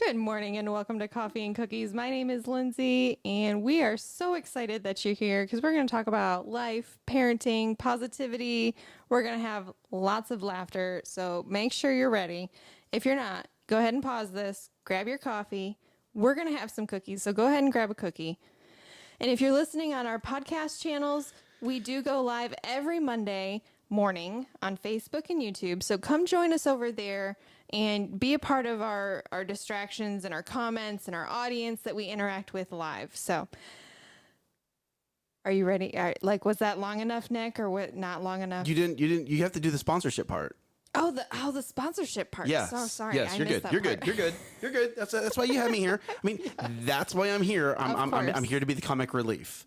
Good morning and welcome to Coffee and Cookies. My name is Lindsay and we are so excited that you're here because we're going to talk about life, parenting, positivity. We're going to have lots of laughter, so make sure you're ready. If you're not, go ahead and pause this, grab your coffee. We're going to have some cookies, so go ahead and grab a cookie. And if you're listening on our podcast channels, we do go live every Monday morning on Facebook and YouTube, so come join us over there and be a part of our distractions and our comments and our audience that we interact with live. So are you ready? Was that long enough, Nick, or what? Not long enough? You have to do the sponsorship part. Oh, the sponsorship part. Yes. So sorry. Yes, you're good. You're good. That's why you have me here. I mean, that's why I'm here. I'm here to be the comic relief.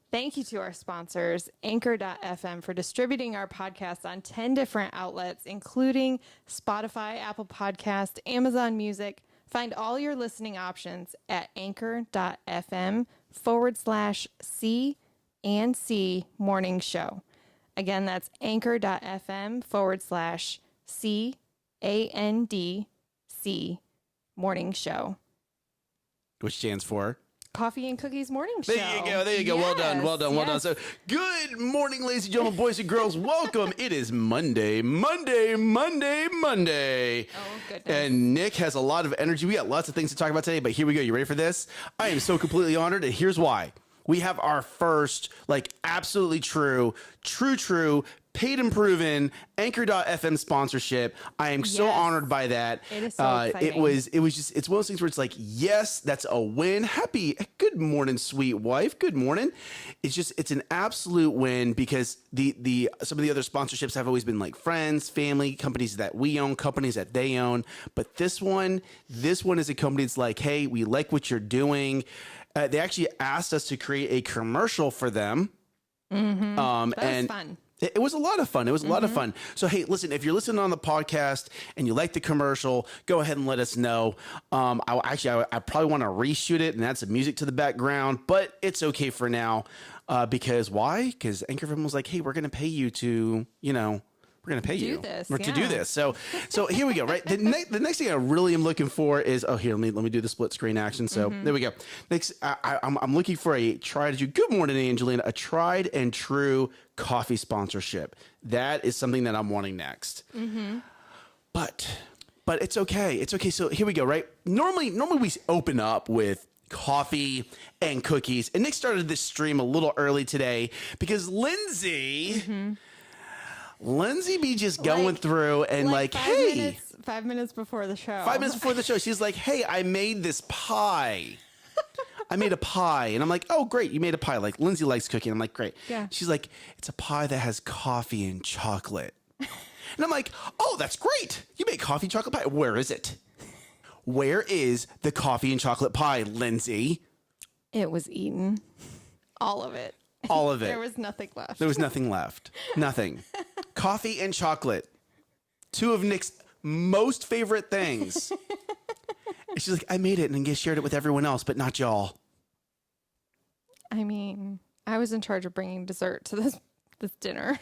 Thank you to our sponsors, Anchor.fm, for distributing our podcast on 10 different outlets, including Spotify, Apple Podcast, Amazon Music. Find all your listening options at Anchor.fm/C&C Morning Show. Again, that's Anchor.fm/CANDC Morning Show. Which stands for? Coffee and Cookies Morning Show. There you go. Yes, Well done. So, good morning, ladies and gentlemen, boys and girls. Welcome. It is Monday. Oh, goodness. And Nick has a lot of energy. We got lots of things to talk about today, but here we go. You ready for this? I am so completely honored, and here's why. We have our first, absolutely true, paid and proven Anchor.fm sponsorship. I am so honored by that. It is so exciting. It's one of those things where it's like, yes, that's a win. Good morning, sweet wife. Good morning. It's an absolute win because some of the other sponsorships have always been like friends, family, companies that we own, companies that they own. But this one is a company that's like, hey, we like what you're doing. They actually asked us to create a commercial for them. Mm-hmm. That was fun. It was a lot of fun. So, hey, listen, if you're listening on the podcast and you like the commercial, go ahead and let us know. I probably want to reshoot it and add some music to the background, but it's okay for now. Because why? Because Anchor FM was like, hey, we're going to pay you to, we're going to pay you to do this. So here we go, right? The next thing I really am looking for is, let me do the split screen action. So there we go. Next, I'm looking for good morning, Angelina, a tried and true coffee sponsorship. That is something that I'm wanting next. Mm-hmm. But it's okay. It's okay. So here we go, right? Normally we open up with coffee and cookies. And Nick started this stream a little early today because Lindsay be just going through and hey. 5 minutes before the show. 5 minutes before the show, she's like, hey, I made this pie. I made a pie. And I'm like, oh, great. You made a pie. Like, Lindsay likes cooking. I'm like, great. Yeah. She's like, it's a pie that has coffee and chocolate. And I'm like, oh, that's great. You make coffee and chocolate pie. Where is it? Where is the coffee and chocolate pie, Lindsay? It was eaten. All of it. All of it. There was nothing left. There was nothing left. Nothing. Coffee and chocolate. Two of Nick's most favorite things. And she's like, I made it and then shared it with everyone else, but not y'all. I mean, I was in charge of bringing dessert to this dinner.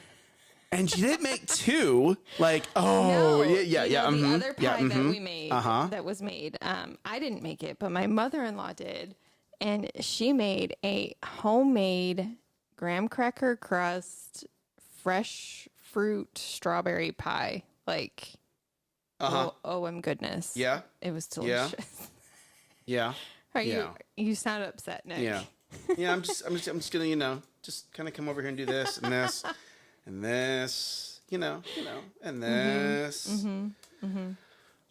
And she did make two. The other pie that we made, that was made. I didn't make it, but my mother-in-law did. And she made a homemade graham cracker crust, fresh fruit strawberry pie. OM goodness. Yeah. It was delicious. Yeah. You sound upset, Nick. Yeah. Yeah, I'm just gonna, just kind of come over here and do this and this and this, and this. Mm-hmm. Mm-hmm.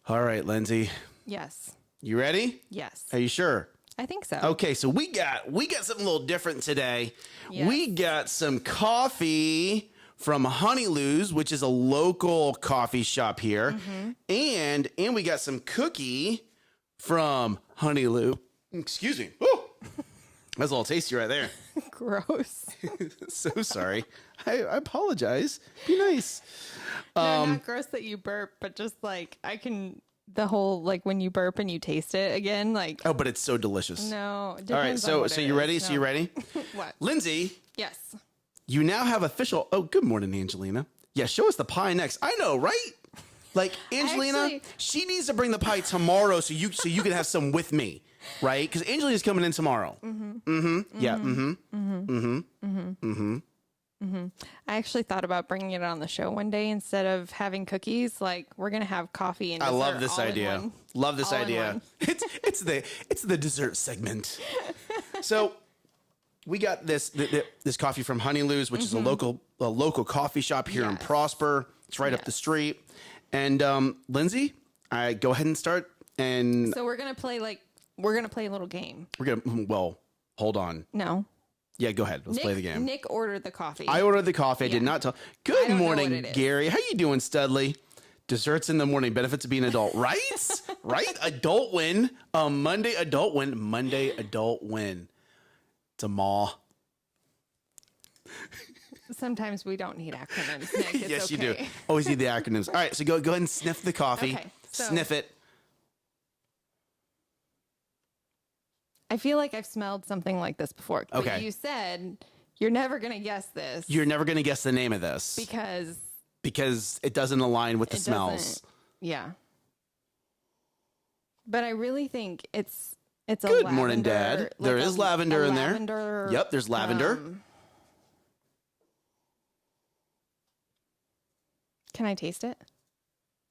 All right, Lindsay. Yes. You ready? Yes. Are you sure? I think so. Okay, so we got something a little different today. Yes. We got some coffee from Honeylu's, which is a local coffee shop here. Mm-hmm. And we got some cookie from Honeylu. Excuse me. Woo! That's a little tasty right there. Gross. So sorry. I apologize. Be nice. No, not gross that you burp, but just the whole, when you burp and you taste it again, Oh, but it's so delicious. No. All right. So you ready? So you ready? What? Lindsay. Yes. You now have official. Oh, good morning, Angelina. Yeah, show us the pie next. I know, right? Like Angelina, Actually- she needs to bring the pie tomorrow so you can have some with me, right? Because Angelina's coming in tomorrow. Yeah. I actually thought about bringing it on the show one day instead of having cookies. Like we're gonna have coffee and I dessert love this all in idea. one. Love this All in idea. one. It's the dessert segment. So we got this coffee from Honeylu's, which is a local coffee shop here in Yes. Prosper. It's right up the Yes. street. And Lindsay, I go ahead and start. And So we're gonna play a little game. we're gonna hold on. No, Yeah, go ahead. Let's play the game. Nick ordered the coffee. I ordered the coffee. I did not tell. Good don't know morning, what it is. Gary. How you doing, Studley? Desserts in the morning. Benefits of being an adult. Right? Right? Adult win. Monday adult win. Monday adult win. It's a maw. Sometimes we don't need acronyms, Nick. It's Yes, you do. okay. Always need the acronyms. All right, so go ahead and sniff the coffee. Okay, so- Sniff it. I feel like I've smelled something like this before. But Okay. you said you're never gonna guess this You're never going to guess the name of this because it doesn't align with the it smells. doesn't- Yeah. But I really think it's a Good morning, lavender, Dad. There is lavender in there. lavender, Yep, there's lavender. Can I taste it?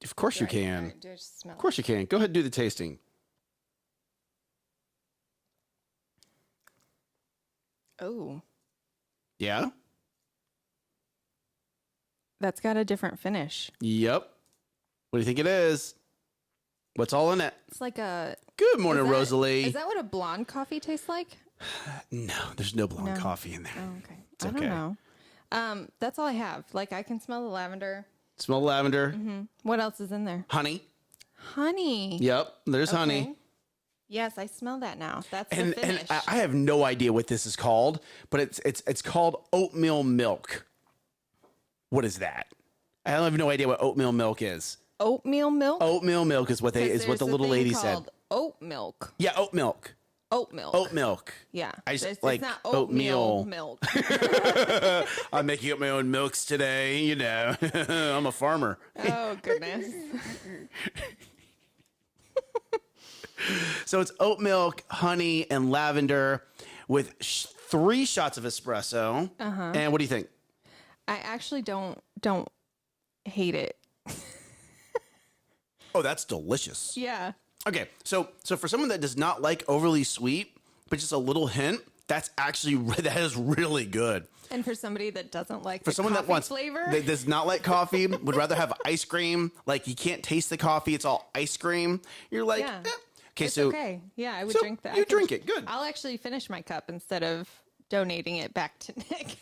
Of course you can. Do I just smell Of course you can. Go ahead and do the tasting. it? Oh, Yeah? that's got a different finish. Yep. What do you think it is? What's all in it? It's like a. Good morning, is that- Rosalie. Is that what a blonde coffee tastes like? No, there's no blonde No. coffee in there. Oh, okay. It's I okay. don't know. That's all I have. Like I can smell the lavender. Smell lavender, What else is in there? honey. Honey. Yep, there's honey. Okay. Yes, I smell that now. That's the And finish. I have no idea what this is called, but it's called oatmeal milk. What is that? I have no idea what oatmeal milk is. Oatmeal milk. Oatmeal milk is what 'Cause is what there's the a little thing lady said. called Oat milk. Yeah, oat milk. Oat milk. Oat milk. Yeah. I just It's like not oatmeal. oatmeal milk. I'm making up my own milks today. You know, I'm a farmer. Oh goodness. So it's oat milk, honey, and lavender with 3 shots of espresso. And what do you think? I actually don't hate it. Oh, that's delicious. Yeah. Okay, so for someone that does not like overly sweet, but just a little hint, that is really good. And for somebody that doesn't like For the someone that coffee wants flavor, that does not like coffee, would rather have ice cream. Like you can't taste the coffee; it's all ice cream. You're like, Yeah. okay, it's so okay. Yeah, I would so drink that. you I can- drink it. Good. I'll actually finish my cup instead of donating it back to Nick.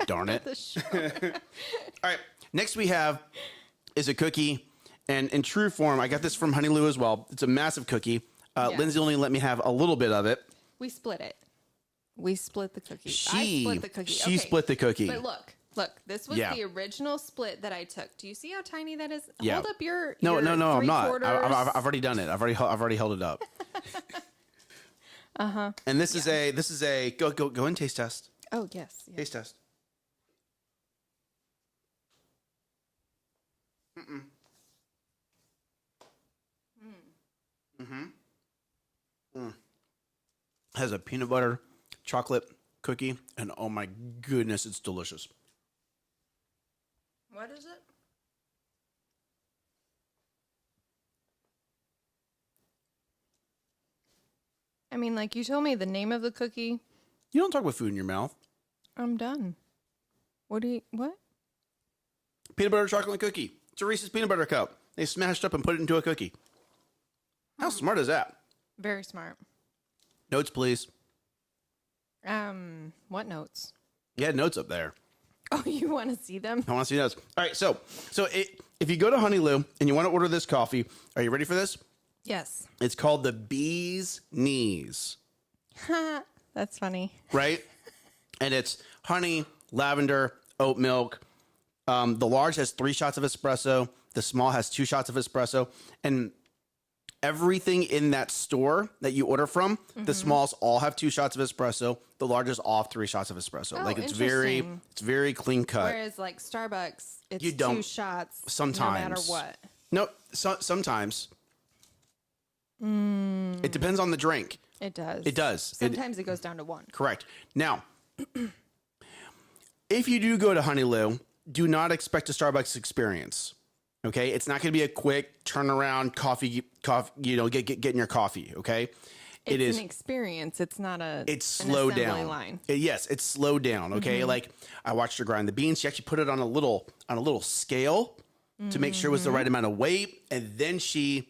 Darn it! The show. All right, next we have is a cookie, and in true form, I got this from Honeylu as well. It's a massive cookie. Yeah. Lindsay only let me have a little bit of it. We split it. We split the cookie. I She split the cookie. she Okay. split the cookie. But look, this was Yeah. the original split that I took. Do you see how tiny that is? Yeah. Hold up your No, I'm not. 3/4. I've already done it. I've already held it up. And this is a go and taste test. Oh yes. yes. Taste test. Has a peanut butter chocolate cookie, and oh my goodness, it's delicious. What is it? I mean, like you told me the name of the cookie. You don't talk with food in your mouth. I'm done. What? Peanut butter chocolate cookie. It's a Reese's peanut butter cup. They smashed up and put it into a cookie. How smart is that? Very smart. Notes, please. What notes? You had notes up there. Oh, you want to see them? I want to see notes. All right, so if you go to Honeylu and you want to order this coffee, are you ready for this? Yes. It's called the Bee's Knees, That's funny. right? And it's honey, lavender, oat milk. The large has 3 shots of espresso. The small has 2 shots of espresso. And everything in that store that you order from, the smalls all have 2 shots of espresso. The larges all have 3 shots of espresso. Oh, like it's interesting. very clean cut. Whereas like Starbucks, it's You don't- 2 shots sometimes. no matter what. No, sometimes. It depends on the drink. It does. It does. Sometimes it goes down to 1. Correct. Now, if you do go to Honeylu, do not expect a Starbucks experience. Okay, it's not going to be a quick turnaround coffee. Getting your coffee. Okay, It's an experience. It's not a. It's slow down. Line. Yes, it's slowed down. Okay, like I watched her grind the beans. She actually put it on a little scale to make sure it was the right amount of weight, and then she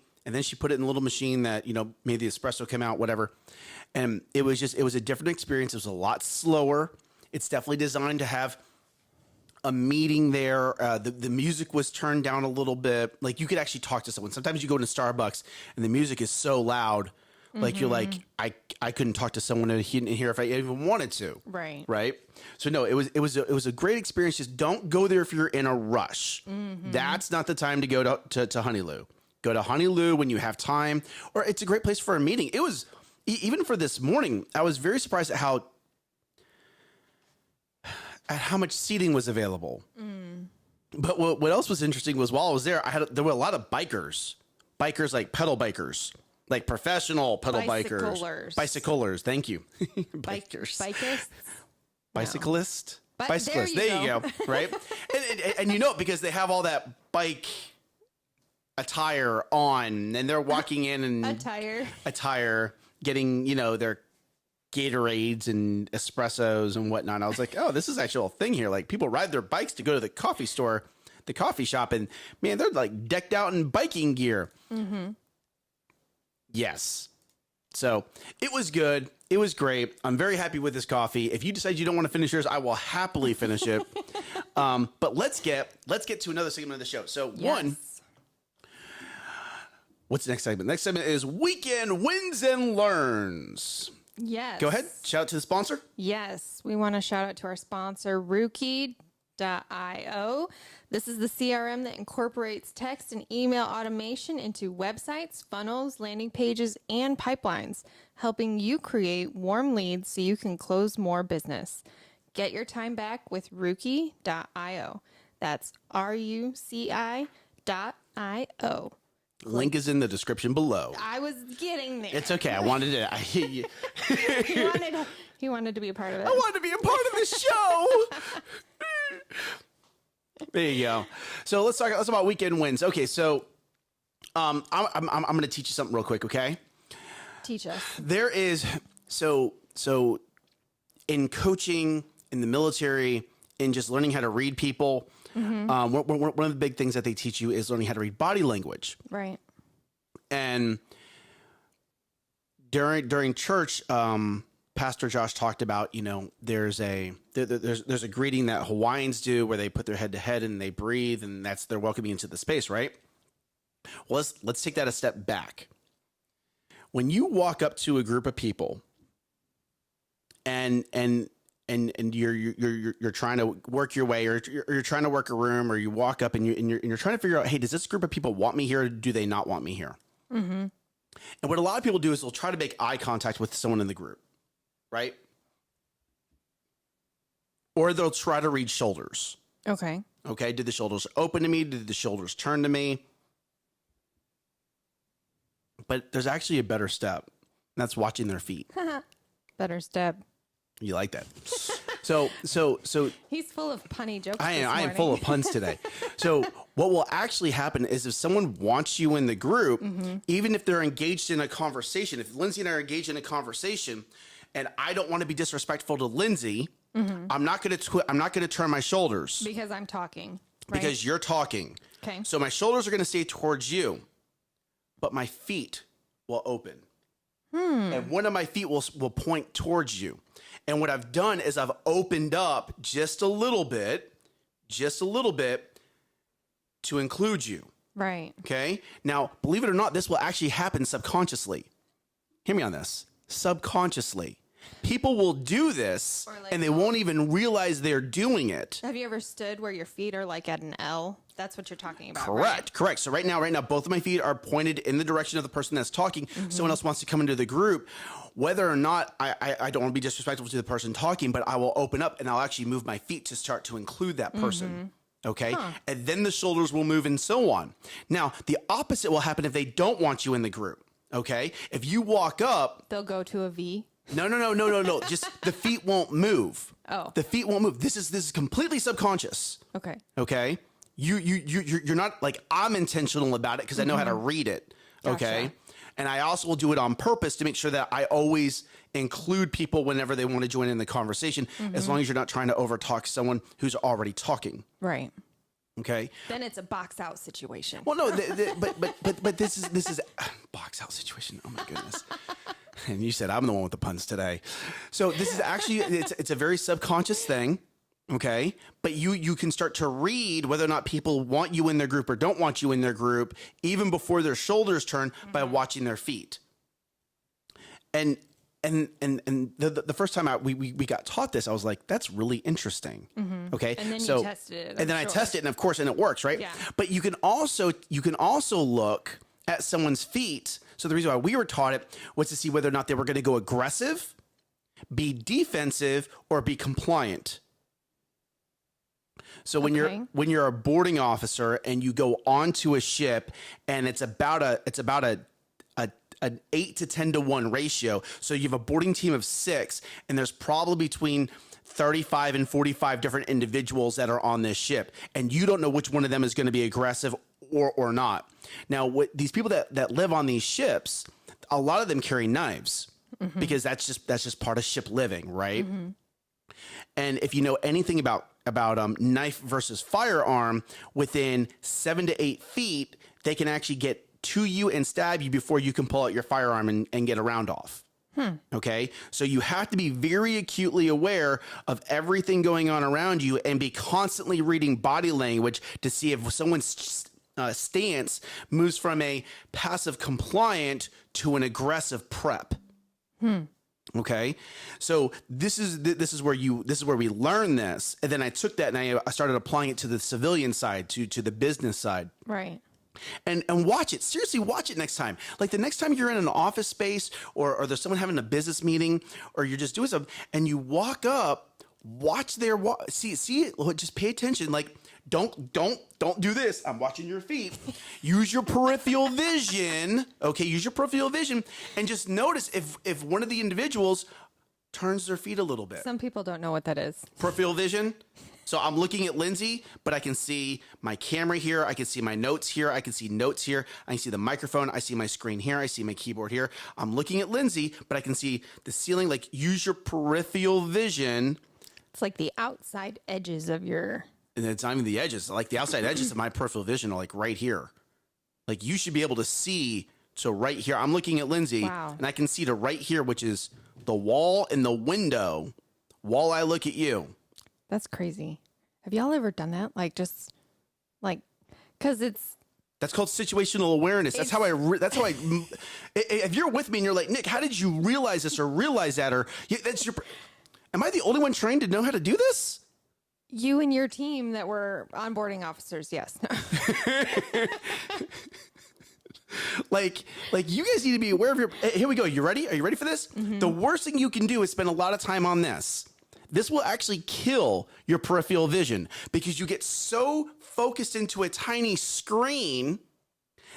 put it in a little machine that made the espresso come out, whatever. And it was a different experience. It was a lot slower. It's definitely designed to have a meeting there. The music was turned down a little bit. Like you could actually talk to someone. Sometimes you go into Starbucks and the music is so loud. Like you're like, I couldn't talk to someone in here if I even wanted to. Right. Right. So no, it was a great experience. Just don't go there if you're in a rush. That's not the time to go to Honeylu. Go to Honeylu when you have time, or it's a great place for a meeting. It was even for this morning. I was very surprised at how much seating was available. But what else was interesting was while I was there, there were a lot of bikers like pedal bikers, like professional pedal bikers, bicyclers. Thank you, bikers, bicyclist. There you go. Right, and because they have all that bike attire on, and they're walking in and attire, getting their Gatorades and espressos and whatnot. I was like, oh, this is actually a thing here. Like people ride their bikes to go to the coffee store, the coffee shop, and man, they're like decked out in biking gear. Yes. So it was good. It was great. I'm very happy with this coffee. If you decide you don't want to finish yours, I will happily finish it. But let's get to another segment of the show. So what's the next segment? Next segment is Weekend Wins and Learns. Yes. Go ahead. Shout out to the sponsor. Yes. We want to shout out to our sponsor, Rookie.io. This is the CRM that incorporates text and email automation into websites, funnels, landing pages, and pipelines, helping you create warm leads so you can close more business. Get your time back with Rookie.io. That's RUCI.io. Link is in the description below. I was getting there. It's okay. I wanted to. He wanted to be a part of it. I wanted to be a part of the show. There you go. So let's talk about weekend wins. Okay, so I'm going to teach you something real quick. Okay. Teach us. There is so in coaching, in the military, in just learning how to read people. One of the big things that they teach you is learning how to read body language. Right. And during church, Pastor Josh talked about, there's a greeting that Hawaiians do where they put their head to head and they breathe, and that's their welcoming into the space, right? Well, let's take that a step back. When you walk up to a group of people and you're trying to work your way, or you're trying to work a room, or you walk up and you're trying to figure out, hey, does this group of people want me here, or do they not want me here? And what a lot of people do is they'll try to make eye contact with someone in the group, right? Or they'll try to read shoulders. Okay. Did the shoulders open to me? Did the shoulders turn to me? But there's actually a better step. And that's watching their feet. Better step. You like that? So he's full of punny jokes. I am full of puns today. So what will actually happen is if someone wants you in the group, even if they're engaged in a conversation, if Lindsay and I are engaged in a conversation, and I don't want to be disrespectful to Lindsay, I'm not going to turn my shoulders because I'm talking. Right? Because you're talking. Okay. So my shoulders are going to stay towards you, but my feet will open, and one of my feet will point towards you. And what I've done is I've opened up just a little bit to include you. Right. Okay. Now, believe it or not, this will actually happen subconsciously. Hear me on this. Subconsciously. People will do this and they won't even realize they're doing it. Have you ever stood where your feet are like at an L? That's what you're talking about. Correct. So right now, both of my feet are pointed in the direction of the person that's talking. Someone else wants to come into the group. Whether or not I don't want to be disrespectful to the person talking, but I will open up and I'll actually move my feet to start to include that person. Okay. And then the shoulders will move and so on. Now, the opposite will happen if they don't want you in the group. Okay. If you walk up, They'll go to a V. No. Just the feet won't move. Oh. The feet won't move. This is completely subconscious. Okay. Okay. You're not like, I'm intentional about it because I know how to read it. Okay. Gotcha. And I also will do it on purpose to make sure that I always include people whenever they want to join in the conversation, as long as you're not trying to overtalk someone who's already talking. Right. Okay. Then it's a box out situation. Well, no, but this is box out situation. Oh my goodness. And you said I'm the one with the puns today. So this is actually, it's a very subconscious thing. Okay. But you can start to read whether or not people want you in their group or don't want you in their group, even before their shoulders turn, by watching their feet. And the first time we got taught this, I was like, that's really interesting. Okay. And then you tested it. And then I tested it, and of course, and it works, right? Yeah. But you can also look at someone's feet. So the reason why we were taught it was to see whether or not they were going to go aggressive, be defensive, or be compliant. So when you're a boarding officer and you go onto a ship, and it's about an 8 to 10 to 1 ratio. So you have a boarding team of 6, and there's probably between 35 and 45 different individuals that are on this ship, and you don't know which one of them is going to be aggressive or not. Now, what these people that live on these ships, a lot of them carry knives because that's just part of ship living, right? And if you know anything about knife versus firearm, within 7 to 8 feet, they can actually get to you and stab you before you can pull out your firearm and get a round off. Okay. So you have to be very acutely aware of everything going on around you and be constantly reading body language to see if someone's stance moves from a passive compliant to an aggressive prep. Okay. So this is where we learn this. And then I took that and I started applying it to the civilian side, to the business side. Right. And watch it. Seriously, watch it next time. Like the next time you're in an office space or there's someone having a business meeting or you're just doing something and you walk up, watch their see it. Just pay attention. Like don't do this. I'm watching your feet. Use your peripheral vision. Okay, use your peripheral vision and just notice if one of the individuals turns their feet a little bit. Some people don't know what that is. Peripheral vision. So I'm looking at Lindsay, but I can see my camera here. I can see my notes here. I can see notes here. I can see the microphone. I see my screen here. I see my keyboard here. I'm looking at Lindsay, but I can see the ceiling. Like, use your peripheral vision. It's like the outside edges of your... And it's not even the edges. Like, the outside edges of my peripheral vision are, like, right here. Like, you should be able to see to right here. I'm looking at Lindsay, and I can see to right here, which is the wall and the window, while I look at you. That's crazy. Have y'all ever done that? Like, just like, because that's called situational awareness. That's how I, if you're with me and you're like, Nick, how did you realize this or realize that? Or am I the only one trained to know how to do this? You and your team that were onboarding officers. Yes. Like you guys need to be aware of your, here we go. You ready? Are you ready for this? The worst thing you can do is spend a lot of time on this. This will actually kill your peripheral vision because you get so focused into a tiny screen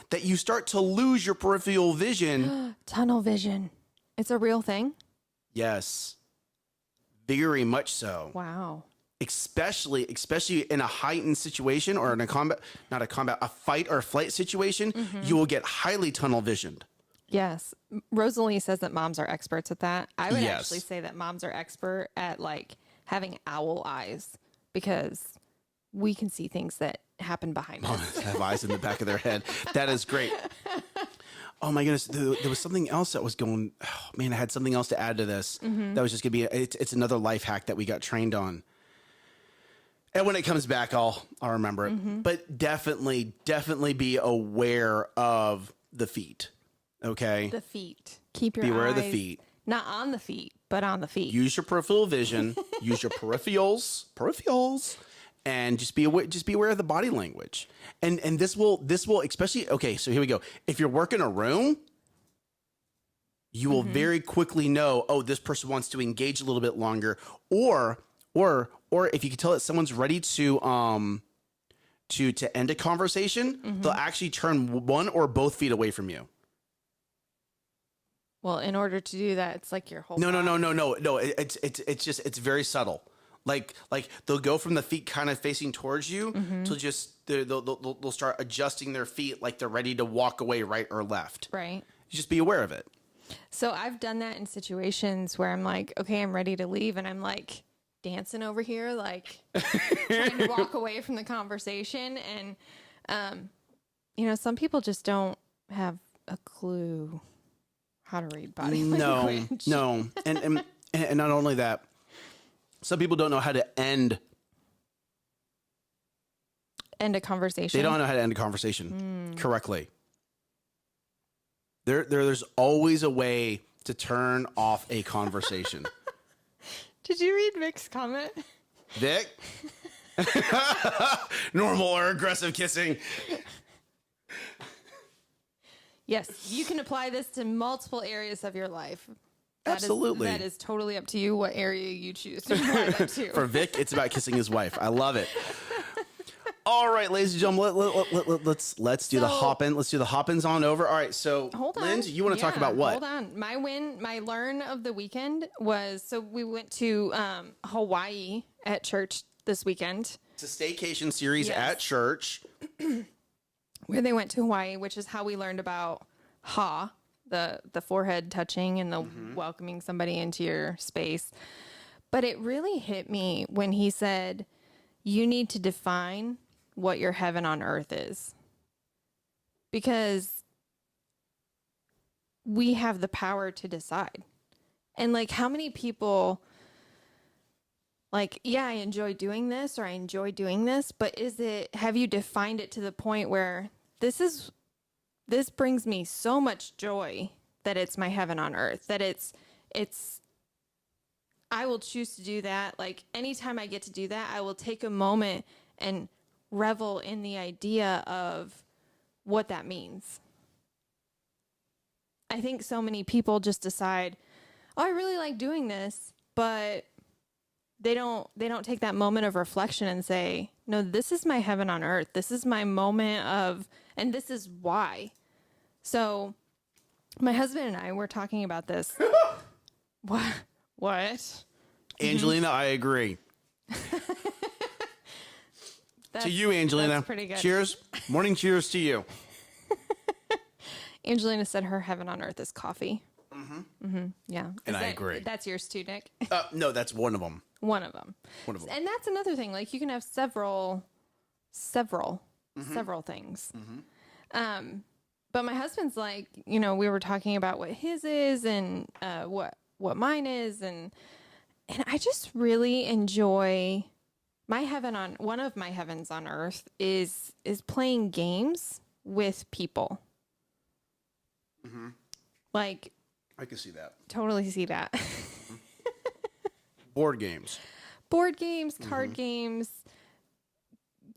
that you start to lose your peripheral vision. Tunnel vision. It's a real thing? Yes. Very much so. Wow. Especially in a heightened situation or in a fight or flight situation, you will get highly tunnel visioned. Yes. Rosalie says that moms are experts at that. I would actually say that moms are expert at like having owl eyes because we can see things that happen behind us. Moms have eyes in the back of their head. That is great. Oh my goodness. There was something else that was going, oh man, I had something else to add to this. That was just going to be, it's another life hack that we got trained on. And when it comes back, I'll remember it. But definitely be aware of the feet. Okay. The feet. Keep your Beware eyes of the feet. Not on the feet, but on the feet. Use your peripheral vision. Use your peripherals, and just be aware of the body language. And this will especially, okay, so here we go. If you're working a room, you will very quickly know, oh, this person wants to engage a little bit longer, or if you can tell that someone's ready to to end a conversation, they'll actually turn one or both feet away from you. Well, in order to do that, it's like your whole No. body. It's very subtle. Like they'll go from the feet kind of facing towards you to just they'll start adjusting their feet like they're ready to walk away right or left. Right. Just be aware of it. So I've done that in situations where I'm like, okay, I'm ready to leave, and I'm like dancing over here, like trying to walk away from the conversation. And some people just don't have a clue how to read body language. No. And not only that, some people don't know how to end a conversation. They don't know how to end a conversation correctly. There's always a way to turn off a conversation. Did you read Vic's comment? Vic? Normal or aggressive kissing. Yes, you can apply this to multiple areas of your life. Absolutely. That is totally up to you what area you choose to apply that to. For Vic, it's about kissing his wife. I love it. All right, ladies and gentlemen, let's do the hop-in. Let's do the hop-ins on over. All right, so hold on. Lindsay, you want to talk about what? Hold on. My learn of the weekend was, so we went to Hawaii at church this weekend. It's a staycation series at church. Where they went to Hawaii, which is how we learned about ha, the forehead touching and the welcoming somebody into your space. But it really hit me when he said, you need to define what your heaven on earth is. Because we have the power to decide. And like, how many people, like, yeah, I enjoy doing this or I enjoy doing this, but have you defined it to the point where this brings me so much joy that it's my heaven on earth, that I will choose to do that. Like, anytime I get to do that, I will take a moment and revel in the idea of what that means. I think so many people just decide, oh, I really like doing this, but they don't take that moment of reflection and say, no, this is my heaven on earth. This is my moment of, and this is why. So my husband and I were talking about this. What? Angelina, I agree. To you, Angelina. That's pretty good. Cheers. Morning cheers to you. Angelina said her heaven on earth is coffee. Yeah. And I agree. That's yours too, Nick. No, that's one of them. One of them. And that's another thing. Like, you can have several things. But my husband's like, we were talking about what his is and what mine is, and I just really enjoy one of my heavens on earth is playing games with people. Like, I can see that. Totally see that. Board games, card games,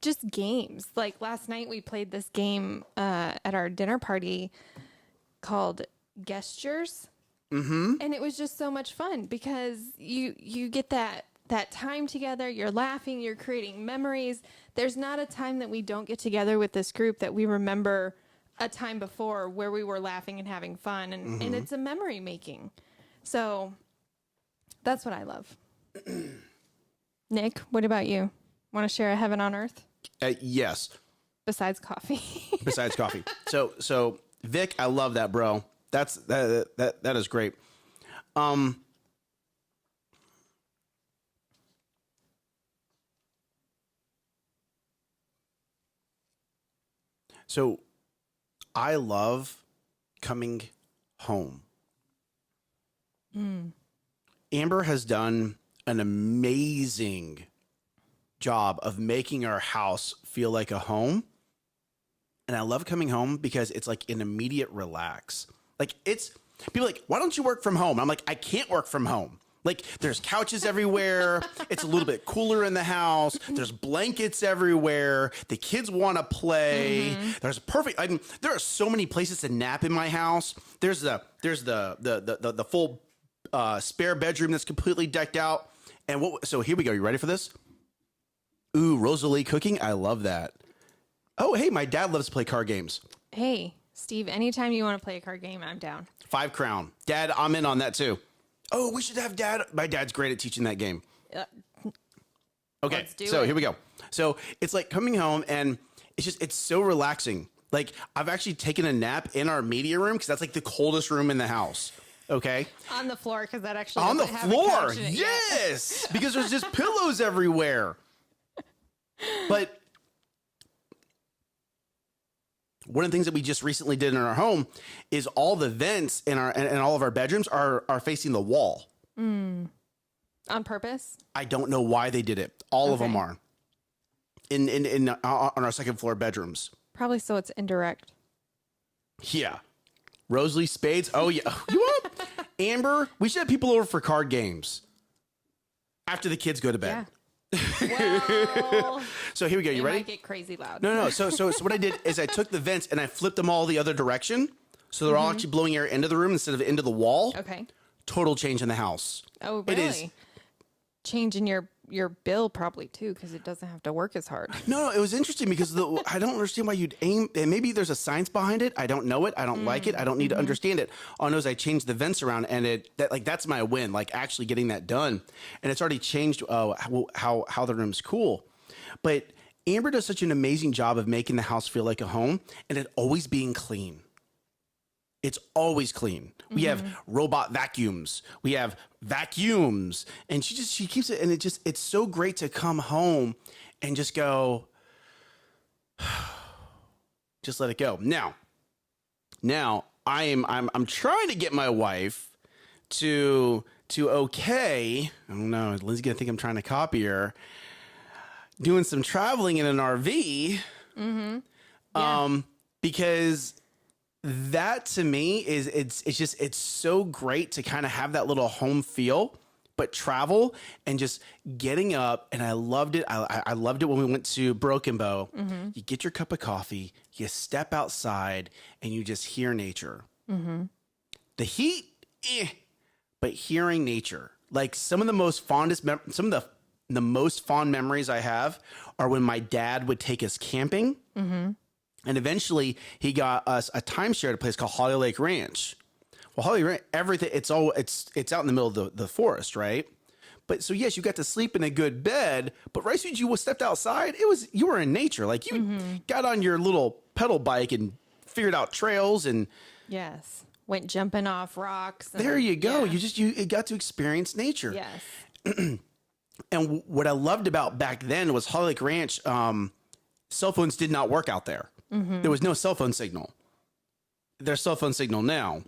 just games. Like, last night we played this game at our dinner party called Gestures. And it was just so much fun because you get that time together, you're laughing, you're creating memories. There's not a time that we don't get together with this group that we remember a time before where we were laughing and having fun, and it's a memory making. So that's what I love. Nick, what about you? Want to share a heaven on earth? Yes. Besides coffee. Besides coffee. So Vic, I love that, bro. That is great. So I love coming home. Amber has done an amazing job of making our house feel like a home. And I love coming home because it's like an immediate relax. Like, people are like, why don't you work from home? I'm like, I can't work from home. Like, there's couches everywhere. It's a little bit cooler in the house. There's blankets everywhere. The kids want to play. There's there are so many places to nap in my house. There's the full spare bedroom that's completely decked out. And so here we go. You ready for this? Ooh, Rosalie cooking. I love that. Oh, hey, my dad loves to play card games. Hey, Steve, anytime you want to play a card game, I'm down. 5 Crown. Dad, I'm in on that too. Oh, we should have Dad. My dad's great at teaching that game. Okay, Let's do so it. here we go. So it's like coming home and it's so relaxing. Like I've actually taken a nap in our media room because that's like the coldest room in the house. Okay. On the floor, because that actually On the doesn't have a floor. couch in it yet. Yes. Because there's just pillows everywhere. But one of the things that we just recently did in our home is all the vents in all of our bedrooms are facing the wall. On purpose? I don't know why they did it. All of them are on our second floor bedrooms. Probably so it's indirect. Yeah. Rosalie Spades. Oh yeah. You want Amber? We should have people over for card games after the kids go to bed. Yeah. Well, So here we go. You it ready? might get crazy loud. No. So what I did is I took the vents and I flipped them all the other direction. So they're all actually blowing air into the room instead of into the wall. Okay. Total change in the house. Oh, really? It is. Changing your bill probably too, because it doesn't have to work as hard. No, it was interesting because I don't understand why you'd aim. And maybe there's a science behind it. I don't know it. I don't like it. I don't need to understand it. All I know is I changed the vents around, and that's my win. Like actually getting that done, and it's already changed how the room's cool. But Amber does such an amazing job of making the house feel like a home, and it always being clean. It's always clean. We have robot vacuums. We have vacuums. And she keeps it. And it's so great to come home and just go, just let it go. Now I'm trying to get my wife to okay. I don't know. Lindsay's going to think I'm trying to copy her. Doing some traveling in an RV. Because that to me is it's so great to kind of have that little home feel, but travel and just getting up. And I loved it. I loved it when we went to Broken Bow. You get your cup of coffee, you step outside, and you just hear nature. The heat, but hearing nature. Like some of the most the most fond memories I have are when my dad would take us camping. And eventually he got us a timeshare at a place called Holly Lake Ranch. Well, Holly Ranch, everything, it's out in the middle of the forest, right? But so yes, you got to sleep in a good bed, but right as you stepped outside, you were in nature. Like you got on your little pedal bike and figured out trails and Yes. Went jumping off rocks. there you go. Yeah. You got to experience nature. Yes. And what I loved about back then was Holly Lake Ranch, cell phones did not work out there. There was no cell phone signal. There's cell phone signal now.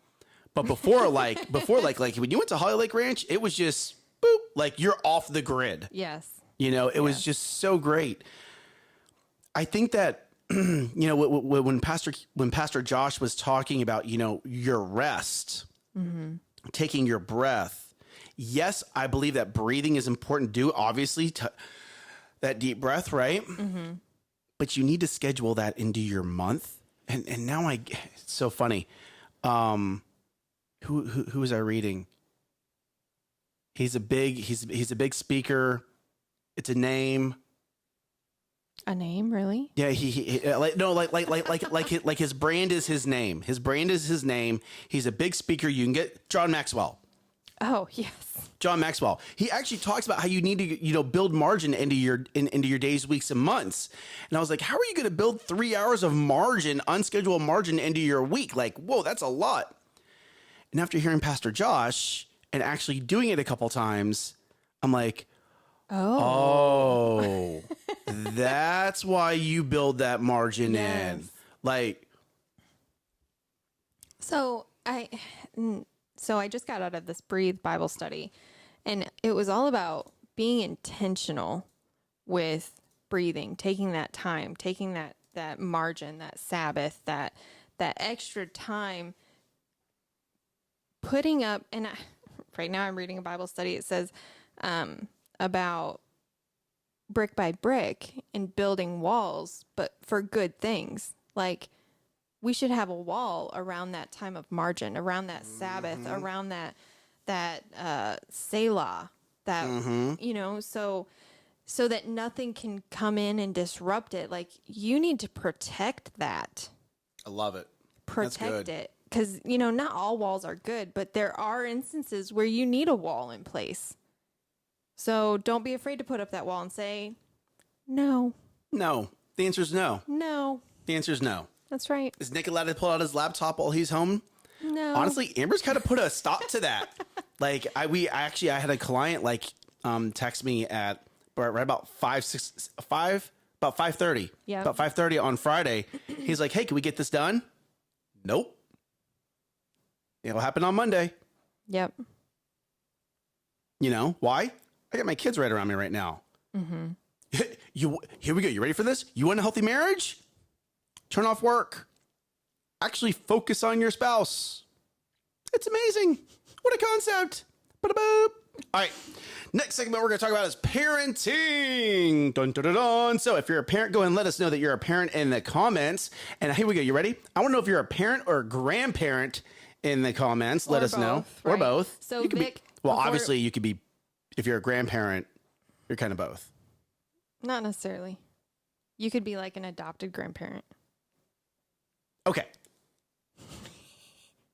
But before like when you went to Holly Lake Ranch, it was just boop, like you're off the grid. Yes. It was just so great. I think that when Pastor Josh was talking about, your rest, taking your breath. Yes, I believe that breathing is important. Do obviously that deep breath, right? But you need to schedule that into your month. And now it's so funny. Who was I reading? He's a big speaker. It's a name. A name, really? Yeah, like his brand is his name. His brand is his name. He's a big speaker. You can get John Maxwell. Oh, yes. John Maxwell. He actually talks about how you need to, build margin into your days, weeks, and months. And I was like, how are you going to build 3 hours of margin, unscheduled margin into your week? Like, whoa, that's a lot. And after hearing Pastor Josh and actually doing it a couple times, I'm like, oh, that's why you build that margin in. Like, So I just got out of this Breathe Bible study, and it was all about being intentional with breathing, taking that time, taking that margin, that Sabbath, that extra time, putting up. And right now I'm reading a Bible study. It says about brick by brick and building walls, but for good things. Like, we should have a wall around that time of margin, around that Sabbath, around that Selah, that, so so that nothing can come in and disrupt it. Like, you need to protect that. I love it. Protect it. Because, you know, not all walls are good, but there are instances where you need a wall in place. So don't be afraid to put up that wall and say, no. No. The answer is no. No. The answer is no. That's right. Is Nick allowed to pull out his laptop while he's home? No. Honestly, Amber's kind of put a stop to that. Like, I had a client text me at right about 5:30. Yeah. About 5:30 on Friday. He's like, "Hey, can we get this done?" Nope. It'll happen on Monday. Yep. You know why? I got my kids right around me right now. Mm-hmm. Here we go. You ready for this? You want a healthy marriage? Turn off work. Actually focus on your spouse. It's amazing. What a concept. Ba-da-boop. All right. Next segment we're going to talk about is parenting. Dun, dun, dun, dun. So if you're a parent, go ahead and let us know that you're a parent in the comments. And here we go. You ready? I want to know if you're a parent or a grandparent in the comments. Let us know. Right? Or both. So you could Vic, obviously you could be, if you're a grandparent, you're kind of both. Not necessarily. You could be like an adopted grandparent. Okay.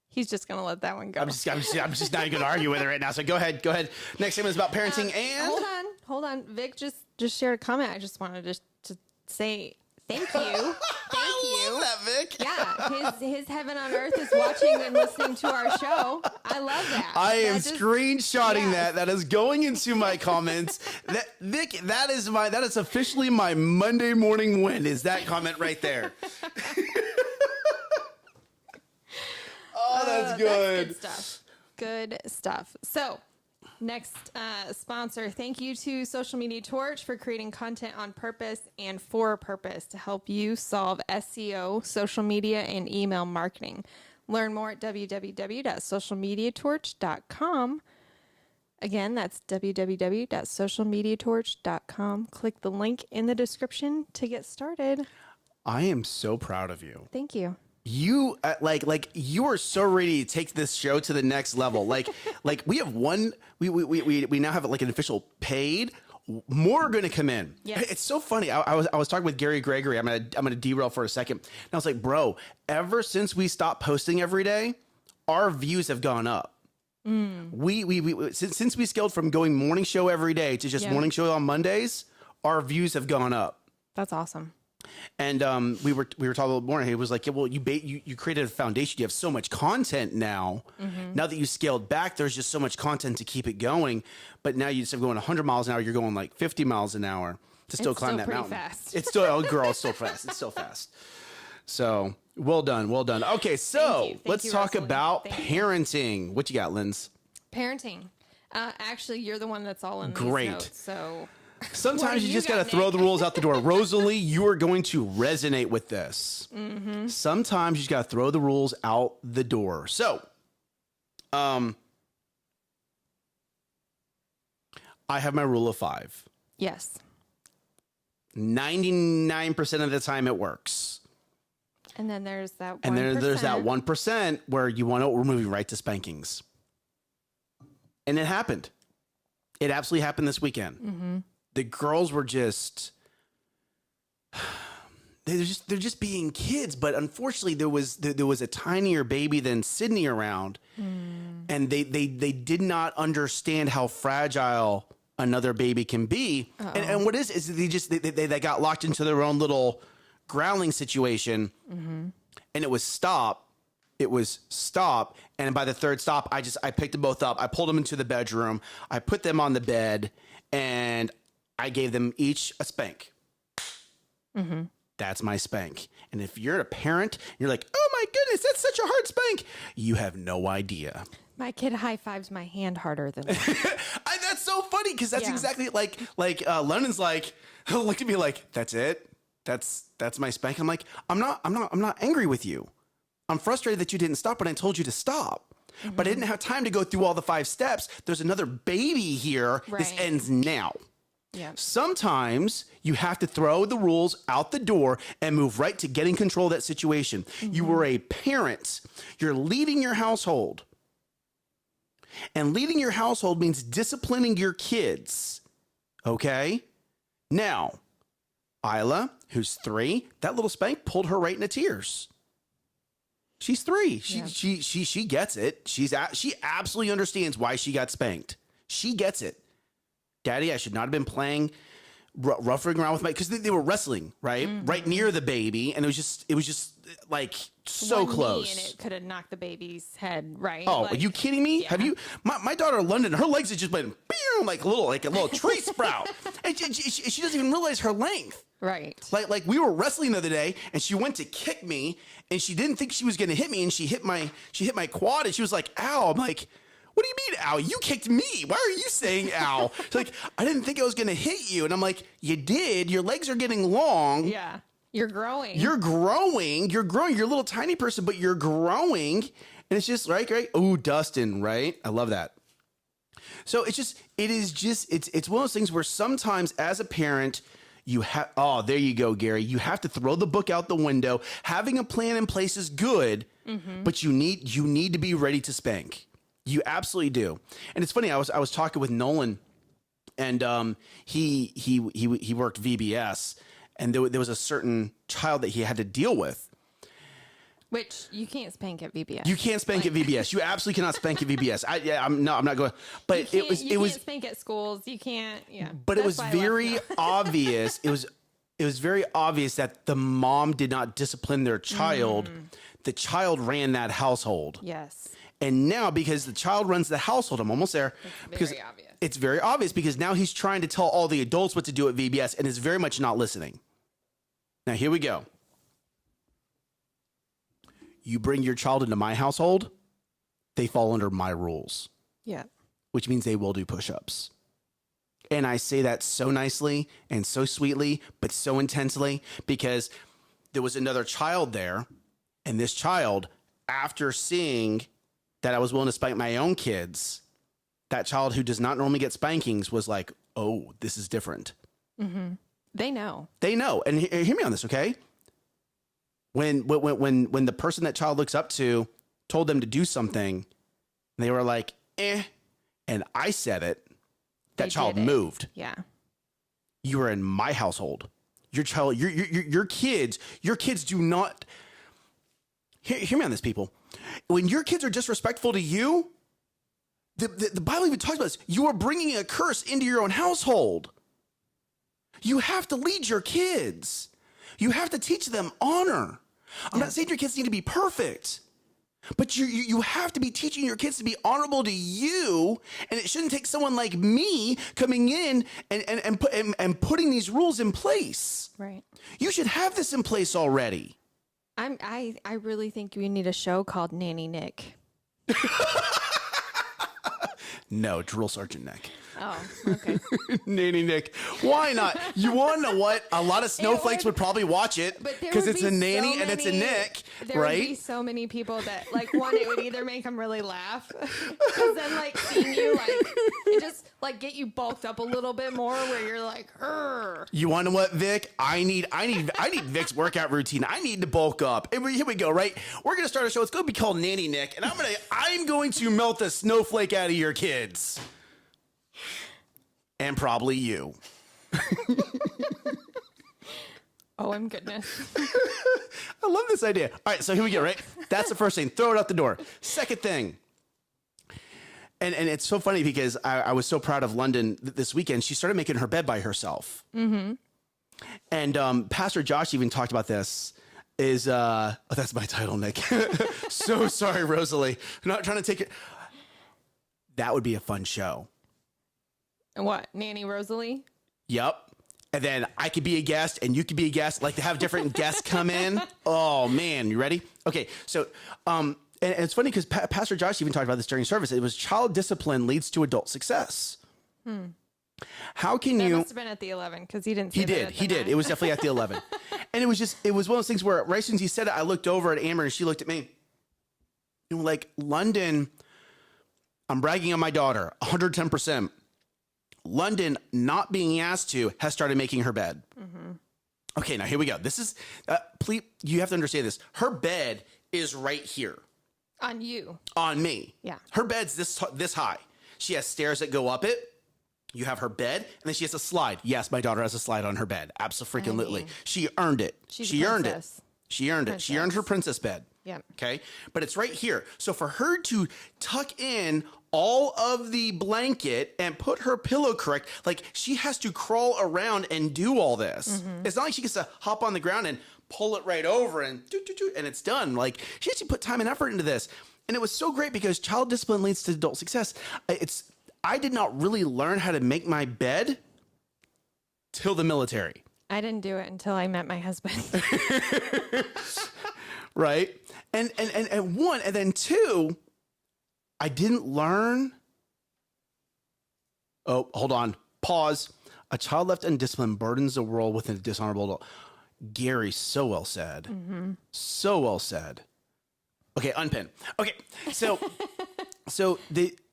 He's just going to let that one go. I'm just not even going to argue with it right now. So go ahead. Next segment is about parenting and... Hold on. Vic just shared a comment. I just wanted to say thank you. Thank you. I love that, Vic. Yeah. His heaven on earth is watching and listening to our show. I love that. I am screenshotting that. That is going into my comments. Vic, that is officially my Monday morning win, is that comment right there. Oh, that's good. That's good stuff. Good stuff. So, next sponsor, thank you to Social Media Torch for creating content on purpose and for a purpose to help you solve SEO, social media, and email marketing. Learn more at www.socialmediatorch.com. Again, that's www.socialmediatorch.com. Click the link in the description to get started. I am so proud of you. Thank you. You like you are so ready to take this show to the next level. Like we have we now have like an official paid. More are going to come in. Yes. It's so funny. I was talking with Gary Gregory. I'm gonna derail for a second. And I was like, bro, ever since we stopped posting every day, our views have gone up. We since we scaled from going morning show every day to just morning show on Mondays, our views have gone up. That's awesome. And we were talking about morning. He was like, yeah, well, you created a foundation. You have so much content now. Mm-hmm. Now that you scaled back, there's just so much content to keep it going. But now instead of going 100 miles an hour, you're going like 50 miles an hour to still climb that mountain. Fast. It's still, girl, it's still fast. It's still fast. So well done. Okay, so let's talk about parenting. What you got, Linz? Parenting. Actually, you're the one that's all in these notes, so... Sometimes you just got to throw the rules out the door. Rosalie, you are going to resonate with this. Mm-hmm. Sometimes you just got to throw the rules out the door. So, I have my rule of 5. Yes. 99% of the time it works. And then there's that 1%. And then there's that 1% where we're moving right to spankings. And it happened. It absolutely happened this weekend. Mm-hmm. The girls were they're just being kids. But unfortunately, there was a tinier baby than Sydney around, and they did not understand how fragile another baby can be. And what is they got locked into their own little growling situation, and it was stop. It was stop. And by the third stop, I picked them both up. I pulled them into the bedroom. I put them on the bed, and I gave them each a spank. Mm-hmm. That's my spank. And if you're a parent, you're like, oh my goodness, that's such a hard spank. You have no idea. My kid high fives my hand harder than that. That's so funny because that's exactly like London's like, looked at me like, that's it. That's my spank. I'm like, I'm not angry with you. I'm frustrated that you didn't stop when I told you to stop. Mm-hmm. But I didn't have time to go through all the 5 steps. There's another baby here. Right. This ends now. Yeah. Sometimes you have to throw the rules out the door and move right to getting control of that situation. Mm-hmm. You were a parent. You're leading your household. And leading your household means disciplining your kids. Okay? Now, Isla, who's 3, that little spank pulled her right into tears. She's 3. She gets it. She absolutely understands why she got spanked. She gets it. Daddy, I should not have been playing roughing around with my, because they were wrestling right near the baby, and it was just like so One close, knee and it could have knocked the baby's head right. Oh, are you kidding me? Yeah. Have you? My daughter London, her legs have just went like a little tree sprout, and she doesn't even realize her length. Right. Like we were wrestling the other day, and she went to kick me, and she didn't think she was going to hit me, and she hit my quad, and she was like, "Ow!" I'm like, "What do you mean, ow? You kicked me. Why are you saying ow?" She's like, "I didn't think I was going to hit you," and I'm like, "You did. Your legs are getting long. Yeah. You're growing. You're growing. You're growing. You're a little tiny person, but you're growing." And it's just right. Oh, Dustin, right? I love that. So it's one of those things where sometimes as a parent, you have, oh, there you go, Gary. You have to throw the book out the window. Having a plan in place is good, but you need to be ready to spank. You absolutely do. And it's funny. I was talking with Nolan, and he worked VBS, and there was a certain child that he had to deal with. Which you can't spank at VBS. You can't spank at VBS. You absolutely cannot spank at VBS. I'm not going. But you it was can't spank at schools. You can't. Yeah. But it was very obvious. It was very obvious that the mom did not discipline their child. The child ran that household. Yes. And now, because the child runs the household, I'm almost there. It's very obvious because now he's trying to tell all the adults what to do at VBS and is very much not listening. Now, here we go. You bring your child into my household, they fall under my rules. Yeah. Which means they will do push-ups. And I say that so nicely and so sweetly, but so intensely, because there was another child there, and this child, after seeing that I was willing to spank my own kids, that child who does not normally get spankings was like, "Oh, this is different." Mm-hmm. They know. They know. And hear me on this, okay? When the person that child looks up to told them to do something, they were like, "Eh," and I said it, that child moved. Yeah. You are in my household. Your child, your kids do not. Hear me on this, people. When your kids are disrespectful to you, the Bible even talks about this. You are bringing a curse into your own household. You have to lead your kids. You have to teach them honor. I'm not saying your kids need to be perfect, but you have to be teaching your kids to be honorable to you, and it shouldn't take someone like me coming in and putting these rules in place. Right. You should have this in place already. I really think we need a show called Nanny Nick. No, Drill Sergeant Nick. Oh, okay. Nanny Nick. Why not? You want to know what? A lot of snowflakes would probably watch it because it's a nanny and it's a Nick, there right? There would be so many people that, like, one, it would either make them really laugh, because then, like, seeing you, like, it just, like, get you bulked up a little bit more where you're like, "Urgh." You want to know what, Vic? I need Vic's workout routine. I need to bulk up. And here we go, right? We're going to start a show. It's going to be called Nanny Nick, and I'm going to melt the snowflake out of your kids. And probably you. Oh, my goodness. I love this idea. All right, so here we go, right? That's the first thing. Throw it out the door. Second thing. And it's so funny because I was so proud of London this weekend. She started making her bed by herself. Mm-hmm. And Pastor Josh even talked about this. That's my title, Nick. So sorry, Rosalie. I'm not trying to take it. That would be a fun show. What? Nanny Rosalie? Yep. And then I could be a guest and you could be a guest, like to have different guests come in. Oh man, you ready? Okay. So, and it's funny because Pastor Josh even talked about this during service. It was child discipline leads to adult success. How can That you? must have been at the 11 because he didn't say He did. He did. It was definitely at the 11. And it was one of those things where right as soon as he said it, I looked over at Amber and she looked at me. And we're like, London, I'm bragging on my daughter, 110%. London, not being asked to, has started making her bed. Mm-hmm. Okay, now here we go. This is, please, you have to understand this. Her bed is right here. On you. On me. Yeah. Her bed's this high. She has stairs that go up it. You have her bed, and then she has a slide. Yes, my daughter has a slide on her bed. Absolutely. She earned it. She earned it. She earned it. She earned her princess bed. Yeah. Okay. But it's right here. So for her to tuck in all of the blanket and put her pillow correct, like she has to crawl around and do all this. It's not like she gets to hop on the ground and pull it right over and and it's done. Like she actually put time and effort into this. And it was so great because child discipline leads to adult success. I did not really learn how to make my bed till the military. I didn't do it until I met my husband. Right. And one, and then two, I didn't learn. Oh, hold on. Pause. A child left undisciplined burdens the world with a dishonorable adult. Gary, so well said. So well said. Okay, unpin. Okay, so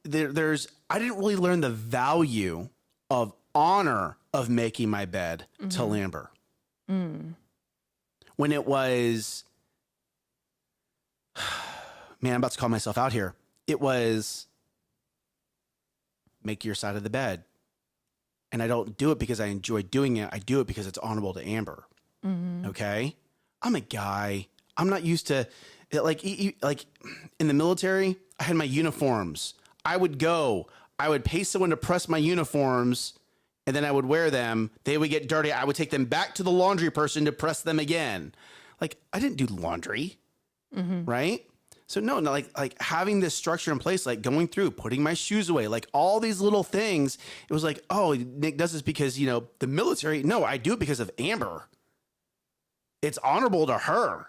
there's I didn't really learn the value of honor of making my bed till Amber. When it was, man, I'm about to call myself out here. It was make your side of the bed. And I don't do it because I enjoy doing it. I do it because it's honorable to Amber. Okay? I'm a guy. I'm not used to it. Like in the military, I had my uniforms. I would pay someone to press my uniforms, and then I would wear them. They would get dirty. I would take them back to the laundry person to press them again. Like I didn't do laundry, right? So no, like having this structure in place, like going through, putting my shoes away, like all these little things. It was like, oh, Nick does this because, the military. No, I do it because of Amber. It's honorable to her.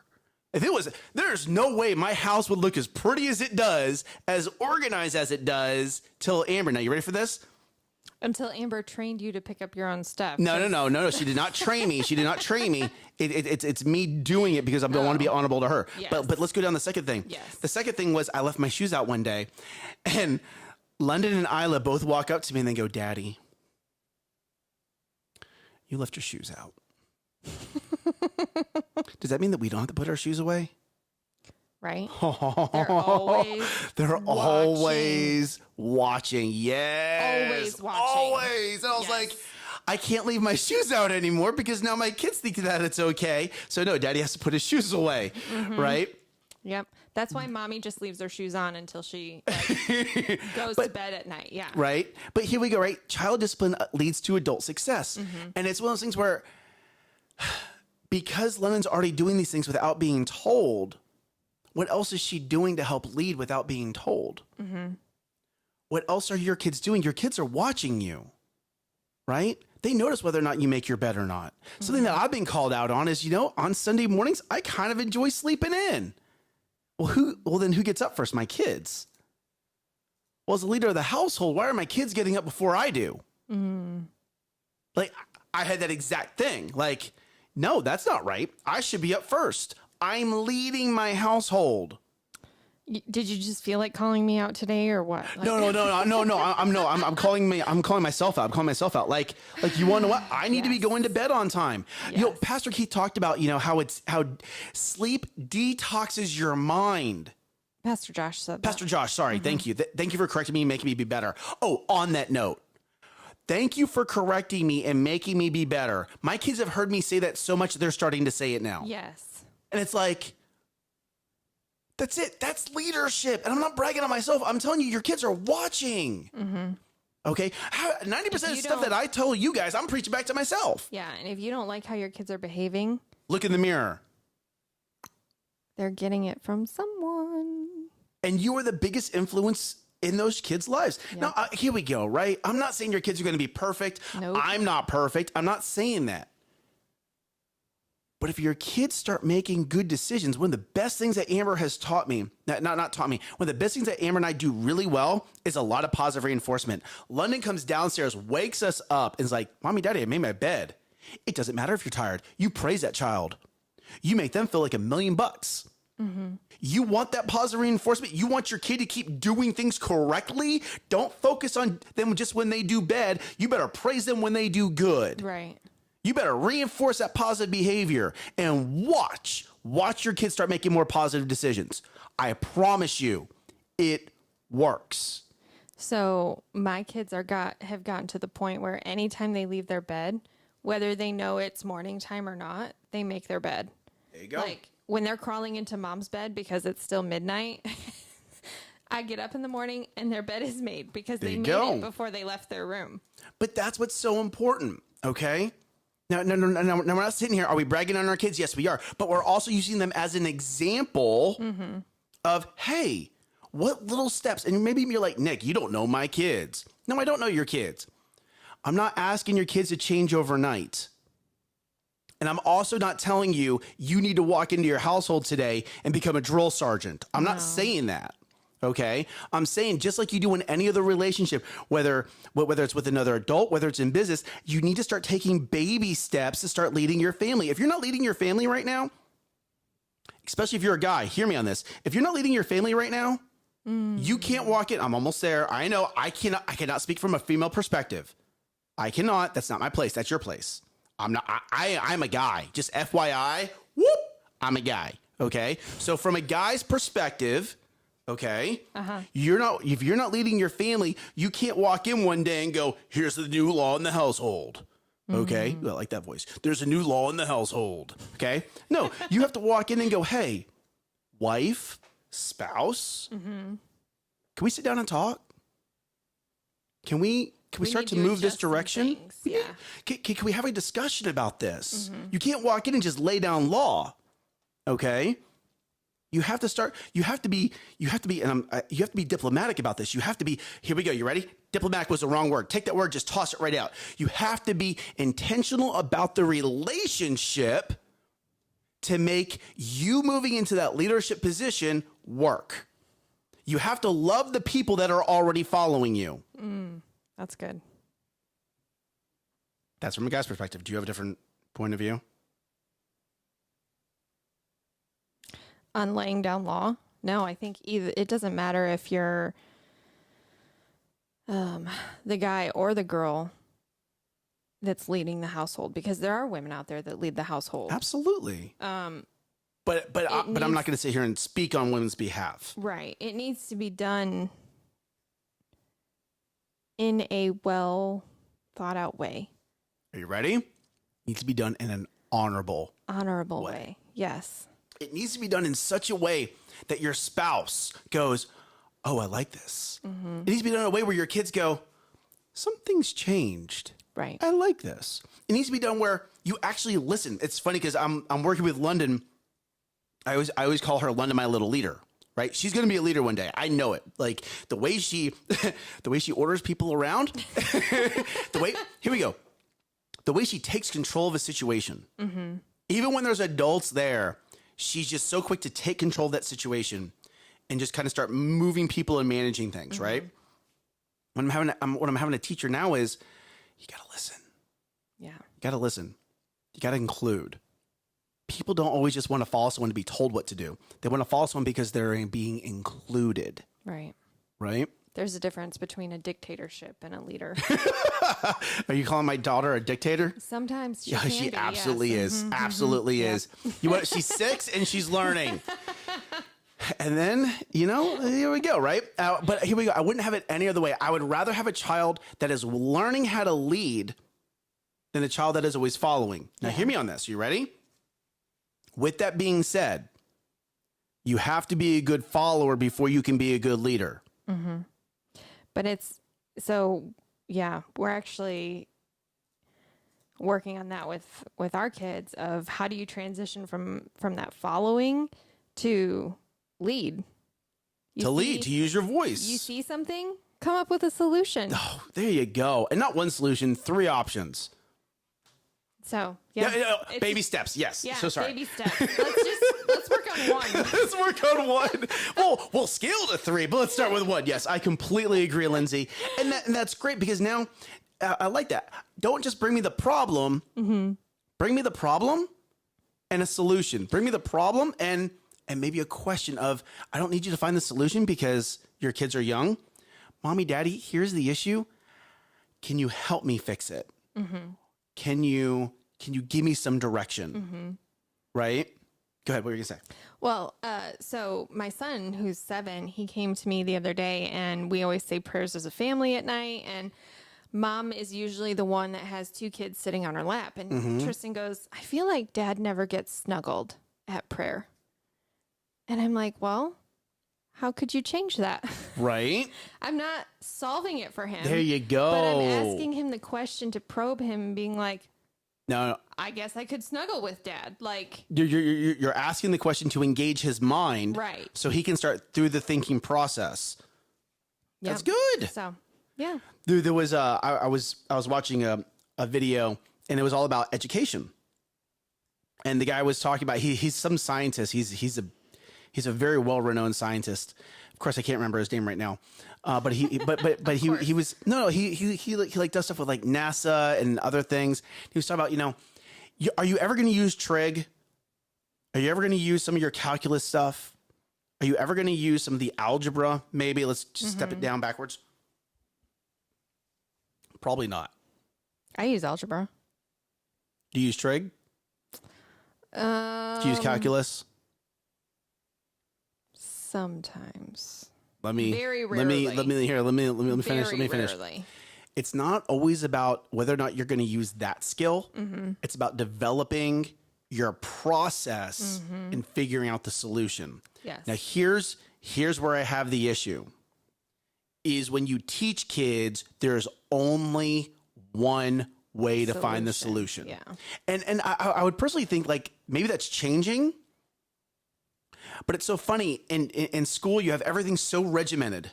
There's no way my house would look as pretty as it does, as organized as it does, till Amber. Now, you ready for this? Until Amber trained you to pick up your own stuff. No. She did not train me. She did not train me. It's me doing it because I want to be honorable to her. Yes. But let's go down the second thing. Yes. The second thing was I left my shoes out one day, and London and Isla both walk up to me and they go, "Daddy, you left your shoes out." Does that mean that we don't have to put our shoes away? Right? They're always watching. Yes. Always watching. Always. And I was like, I can't leave my shoes out anymore because now my kids think that it's okay. So no, Daddy has to put his shoes away. Right? Yep. That's why mommy just leaves her shoes on until she goes to bed at night. Yeah. Right. But here we go, right? Child discipline leads to adult success. And it's one of those things where because Lennon's already doing these things without being told, what else is she doing to help lead without being told? What else are your kids doing? Your kids are watching you, right? They notice whether or not you make your bed or not. Something that I've been called out on is, on Sunday mornings, I kind of enjoy sleeping in. Well, then who gets up first? My kids. Well, as the leader of the household, why are my kids getting up before I do? Like, I had that exact thing. Like, no, that's not right. I should be up first. I'm leading my household. Did you just feel like calling me out today or what? Like, No. I'm calling myself out. I'm calling myself out. Like you want to know what? I need to be going to bed on time. Yes. Pastor Keith talked about, how sleep detoxes your mind. Pastor Josh said that. Pastor Josh, sorry. Thank you. Thank you for correcting me and making me be better. Oh, on that note, thank you for correcting me and making me be better. My kids have heard me say that so much, they're starting to say it now. Yes. And it's like, that's it. That's leadership. And I'm not bragging on myself. I'm telling you, your kids are watching. Okay? 90% of the stuff that I tell you guys, I'm preaching back to myself. Yeah. And if you don't like how your kids are behaving, look in the mirror. They're getting it from someone. And you are the biggest influence in those kids' lives. Yep. Now, here we go, right? I'm not saying your kids are going to be perfect. Nope. I'm not perfect. I'm not saying that. But if your kids start making good decisions, one of the best things that Amber has taught me, not taught me, one of the best things that Amber and I do really well is a lot of positive reinforcement. London comes downstairs, wakes us up, and is like, Mommy, Daddy, I made my bed. It doesn't matter if you're tired. You praise that child. You make them feel like $1 million. You want that positive reinforcement. You want your kid to keep doing things correctly. Don't focus on them just when they do bad. You better praise them when they do good. Right. You better reinforce that positive behavior and watch your kids start making more positive decisions. I promise you, it works. So my kids have gotten to the point where anytime they leave their bed, whether they know it's morning time or not, they make their bed. There you go. Like when they're crawling into mom's bed because it's still midnight, I get up in the morning and their bed is made because they made it before they left their room. But that's what's so important, okay? Now, we're not sitting here. Are we bragging on our kids? Yes, we are. But we're also using them as an example of, hey, what little steps? And maybe you're like, Nick, you don't know my kids. No, I don't know your kids. I'm not asking your kids to change overnight. And I'm also not telling you, you need to walk into your household today and become a drill sergeant. I'm not saying that. Okay. I'm saying just like you do in any other relationship, whether it's with another adult, whether it's in business, you need to start taking baby steps to start leading your family. If you're not leading your family right now, especially if you're a guy, hear me on this. If you're not leading your family right now, you can't walk in. I'm almost there. I know I cannot speak from a female perspective. I cannot. That's not my place. That's your place. I'm a guy. Just FYI, whoop, I'm a guy. Okay. So from a guy's perspective, okay, if you're not leading your family, you can't walk in one day and go, here's the new law in the household. Okay. I like that voice. There's a new law in the household. Okay. No, you have to walk in and go, hey, wife, spouse, can we sit down and talk? Can we start to move this direction? Yeah. Can we have a discussion about this? You can't walk in and just lay down law. Okay. You have to be diplomatic about this. You have to be, here we go. You ready? Diplomatic was the wrong word. Take that word, just toss it right out. You have to be intentional about the relationship to make you moving into that leadership position work. You have to love the people that are already following you. That's good. That's from a guy's perspective. Do you have a different point of view? On laying down law? No, I think it doesn't matter if you're the guy or the girl that's leading the household, because there are women out there that lead the household. Absolutely. But I'm not going to sit here and speak on women's behalf. Right. It needs to be done in a well thought out way. Are you ready? It needs to be done in an honorable way. Yes. It needs to be done in such a way that your spouse goes, oh, I like this. It needs to be done in a way where your kids go, something's changed. Right. I like this. It needs to be done where you actually listen. It's funny because I'm working with London. I always call her London, my little leader. Right? She's going to be a leader one day. I know it. Like the way she orders people around, here we go. The way she takes control of a situation. Even when there's adults there, she's just so quick to take control of that situation and just kind of start moving people and managing things, right? What I'm having to teach her now is you got to listen. Yeah. You got to listen. You got to include. People don't always just want to follow someone to be told what to do. They want to follow someone because they're being included. Right. Right? There's a difference between a dictatorship and a leader. Are you calling my daughter a dictator? Sometimes she Yeah, can she be, absolutely yes. is. Absolutely is. You know what? She's 6 and she's learning. And then, here we go, right? But here we go. I wouldn't have it any other way. I would rather have a child that is learning how to lead than a child that is always following. Now, hear me on this. You ready? With that being said, you have to be a good follower before you can be a good leader. But we're actually working on that with our kids of how do you transition from that following to lead? To use your voice. You see something, come up with a solution. Oh, there you go. And not one solution, 3 options. So, baby steps. Yes. Yeah, so sorry. Baby steps. Let's work on one. Let's work on one. We'll scale to 3, but let's start with 1. Yes, I completely agree, Lindsay. And that's great because now I like that. Don't just bring me the problem. Bring me the problem and a solution. Bring me the problem and maybe a question of, I don't need you to find the solution because your kids are young. Mommy, daddy, here's the issue. Can you help me fix it? Can you give me some direction? Right? Go ahead. What were you going to say? Well, so my son, who's 7, he came to me the other day, and we always say prayers as a family at night. And Mom is usually the one that has 2 kids sitting on her lap. And Tristan goes, I feel like Dad never gets snuggled at prayer. And I'm like, well, how could you change that? Right. I'm not solving it for him. There you go. But I'm asking him the question to probe him, being like, no. I guess I could snuggle with Dad. Like, you're asking the question to engage his mind, right? So he can start through the thinking process. Yep. That's good. So, yeah. There was I was watching a video, and it was all about education. And the guy was talking about he's some scientist. He's a very well renowned scientist. Of course, I can't remember his name right now. But he was he like does stuff with like NASA and other things. He was talking about, are you ever going to use trig? Are you ever going to use some of your calculus stuff? Are you ever going to use some of the algebra? Maybe let's just step it down backwards. Probably not. I use algebra. Do you use trig? Do you use calculus? Sometimes. Very rarely. Let me finish. Rarely. It's not always about whether or not you're going to use that skill. Mm-hmm. It's about developing your process and figuring out the solution. Yes. Now here's where I have the issue. Is when you teach kids, there's only one way to find the solution. Yeah. And I would personally think like maybe that's changing. But it's so funny. In school, you have everything so regimented.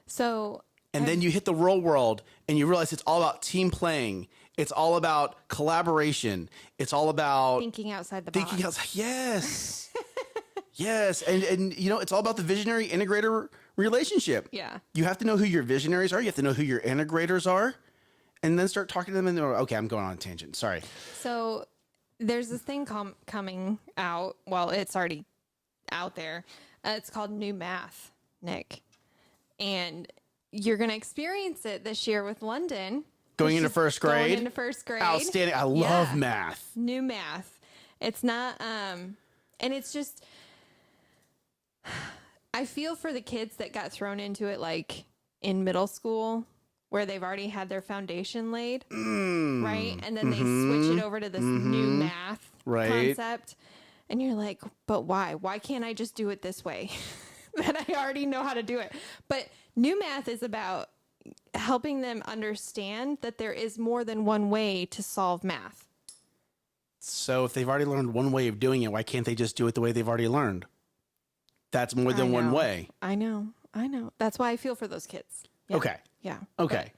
So, and then you hit the real world and you realize it's all about team playing. It's all about collaboration. It's all about thinking outside the box. Yes. Yes. And it's all about the visionary integrator relationship. Yeah. You have to know who your visionaries are. You have to know who your integrators are. And then start talking to them and they're okay, I'm going on a tangent. Sorry. So there's this thing coming out. Well, it's already out there. It's called New Math, Nick. And you're going to experience it this year with London. Going into first grade? Going into first grade. Outstanding. I love math. New Math. It's not, and it's just, I feel for the kids that got thrown into it like in middle school where they've already had their foundation laid, right? And then they switch it over to this new math concept. And you're like, but why? Why can't I just do it this way? That I already know how to do it. But New Math is about helping them understand that there is more than one way to solve math. So if they've already learned one way of doing it, why can't they just do it the way they've already learned? That's more than one way. I know. That's why I feel for those kids. Yeah. Okay. Yeah. Okay.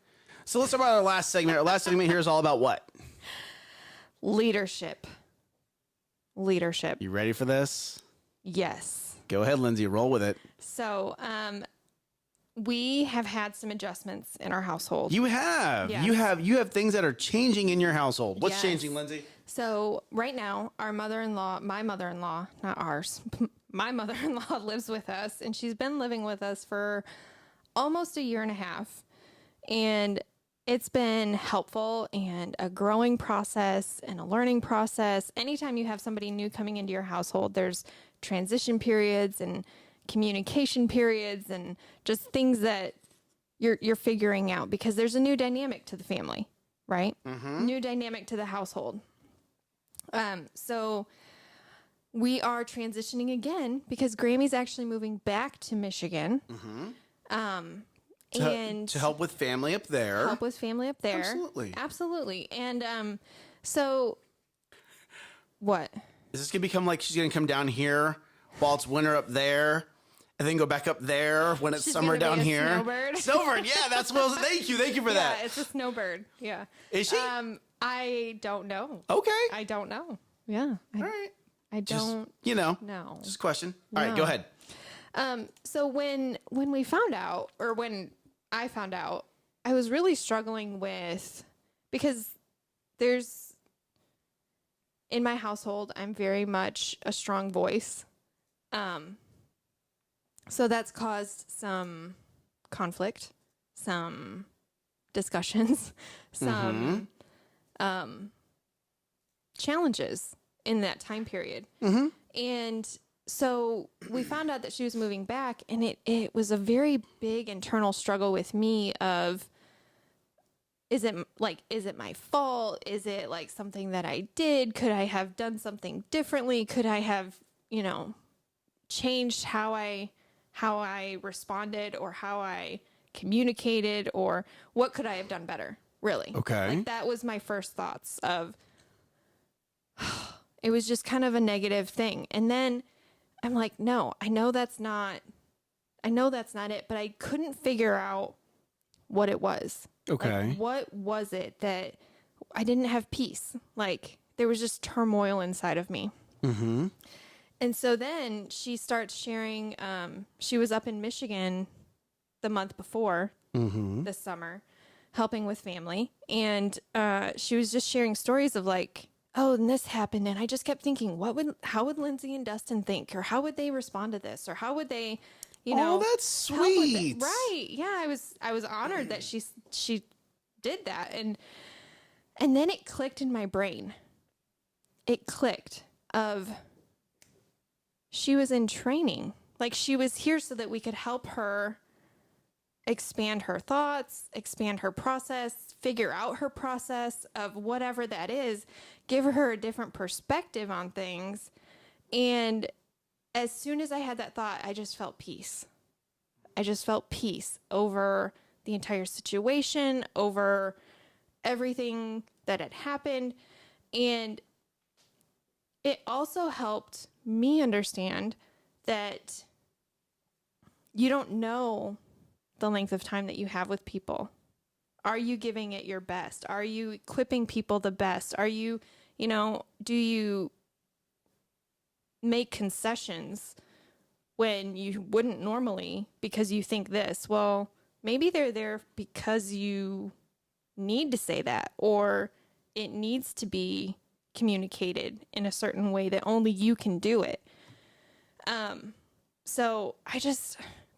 So let's talk about our last segment. Our last segment here is all about what? Leadership. You ready for this? Yes. Go ahead, Lindsay. Roll with it. So, we have had some adjustments in our household. You have. Yes. You have things that are changing in your household. What's Yes. changing, Lindsay? So right now, my mother-in-law, not ours, my mother-in-law lives with us, and she's been living with us for almost a year and a half. And it's been helpful and a growing process and a learning process. Anytime you have somebody new coming into your household, there's transition periods and communication periods and just things that you're figuring out because there's a new dynamic to the family, right? Mm-hmm. New dynamic to the household. So we are transitioning again because Grammy's actually moving back to Michigan. Mm-hmm. And to help with family up there. Absolutely. And so what? Is this gonna become like she's gonna come down here while it's winter up there, and then go back up there when it's summer down here? Snowbird. Snowbird, yeah, that's what. Thank you for that. Yeah, it's a snowbird. Yeah. Is she? I don't know. Okay. I don't know. Yeah. All right. I don't. No. Just a question. All right, go ahead. So when we found out, or when I found out, I was really struggling with, because in my household, I'm very much a strong voice. So that's caused some conflict, some discussions, some challenges in that time period. Mm-hmm. And so we found out that she was moving back, and it was a very big internal struggle with me of, is it my fault? Is it like something that I did? Could I have done something differently? Could I have, changed how I responded or how I communicated, or what could I have done better? Really? Okay. Like, that was my first thoughts of, it was just kind of a negative thing. And then I'm like, no, I know that's not it, but I couldn't figure out what it was. Okay. Like, what was it that I didn't have peace? Like, there was just turmoil inside of me. Mm-hmm. And so then she starts sharing, she was up in Michigan the month before this summer, helping with family. And she was just sharing stories of like, oh, and this happened. And I just kept thinking, how would Lindsay and Dustin think? Or how would they respond to this? Or how would they, Oh, that's sweet. Right. Yeah. I was honored that she did that. And then it clicked in my brain. It clicked of, she was in training. Like, she was here so that we could help her expand her thoughts, expand her process, figure out her process of whatever that is, give her a different perspective on things. And as soon as I had that thought, I just felt peace. I just felt peace over the entire situation, over everything that had happened. And it also helped me understand that you don't know the length of time that you have with people. Are you giving it your best? Are you equipping people the best? Are you, do you make concessions when you wouldn't normally because you think this? Well, maybe they're there because you need to say that, or it needs to be communicated in a certain way that only you can do it. So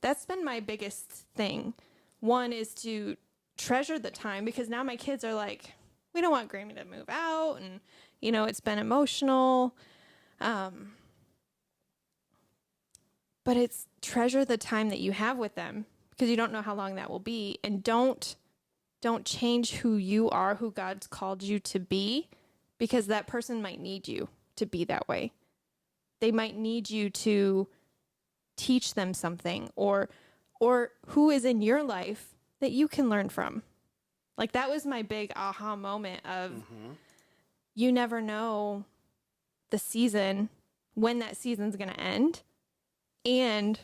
that's been my biggest thing. One is to treasure the time, because now my kids are like, we don't want Grammy to move out. And, it's been emotional. But it's treasure the time that you have with them, because you don't know how long that will be. And don't change who you are, who God's called you to be, because that person might need you to be that way. They might need you to teach them something, or who is in your life that you can learn from. Like, that was my big aha moment of, you never know the season, when that season's going to end, and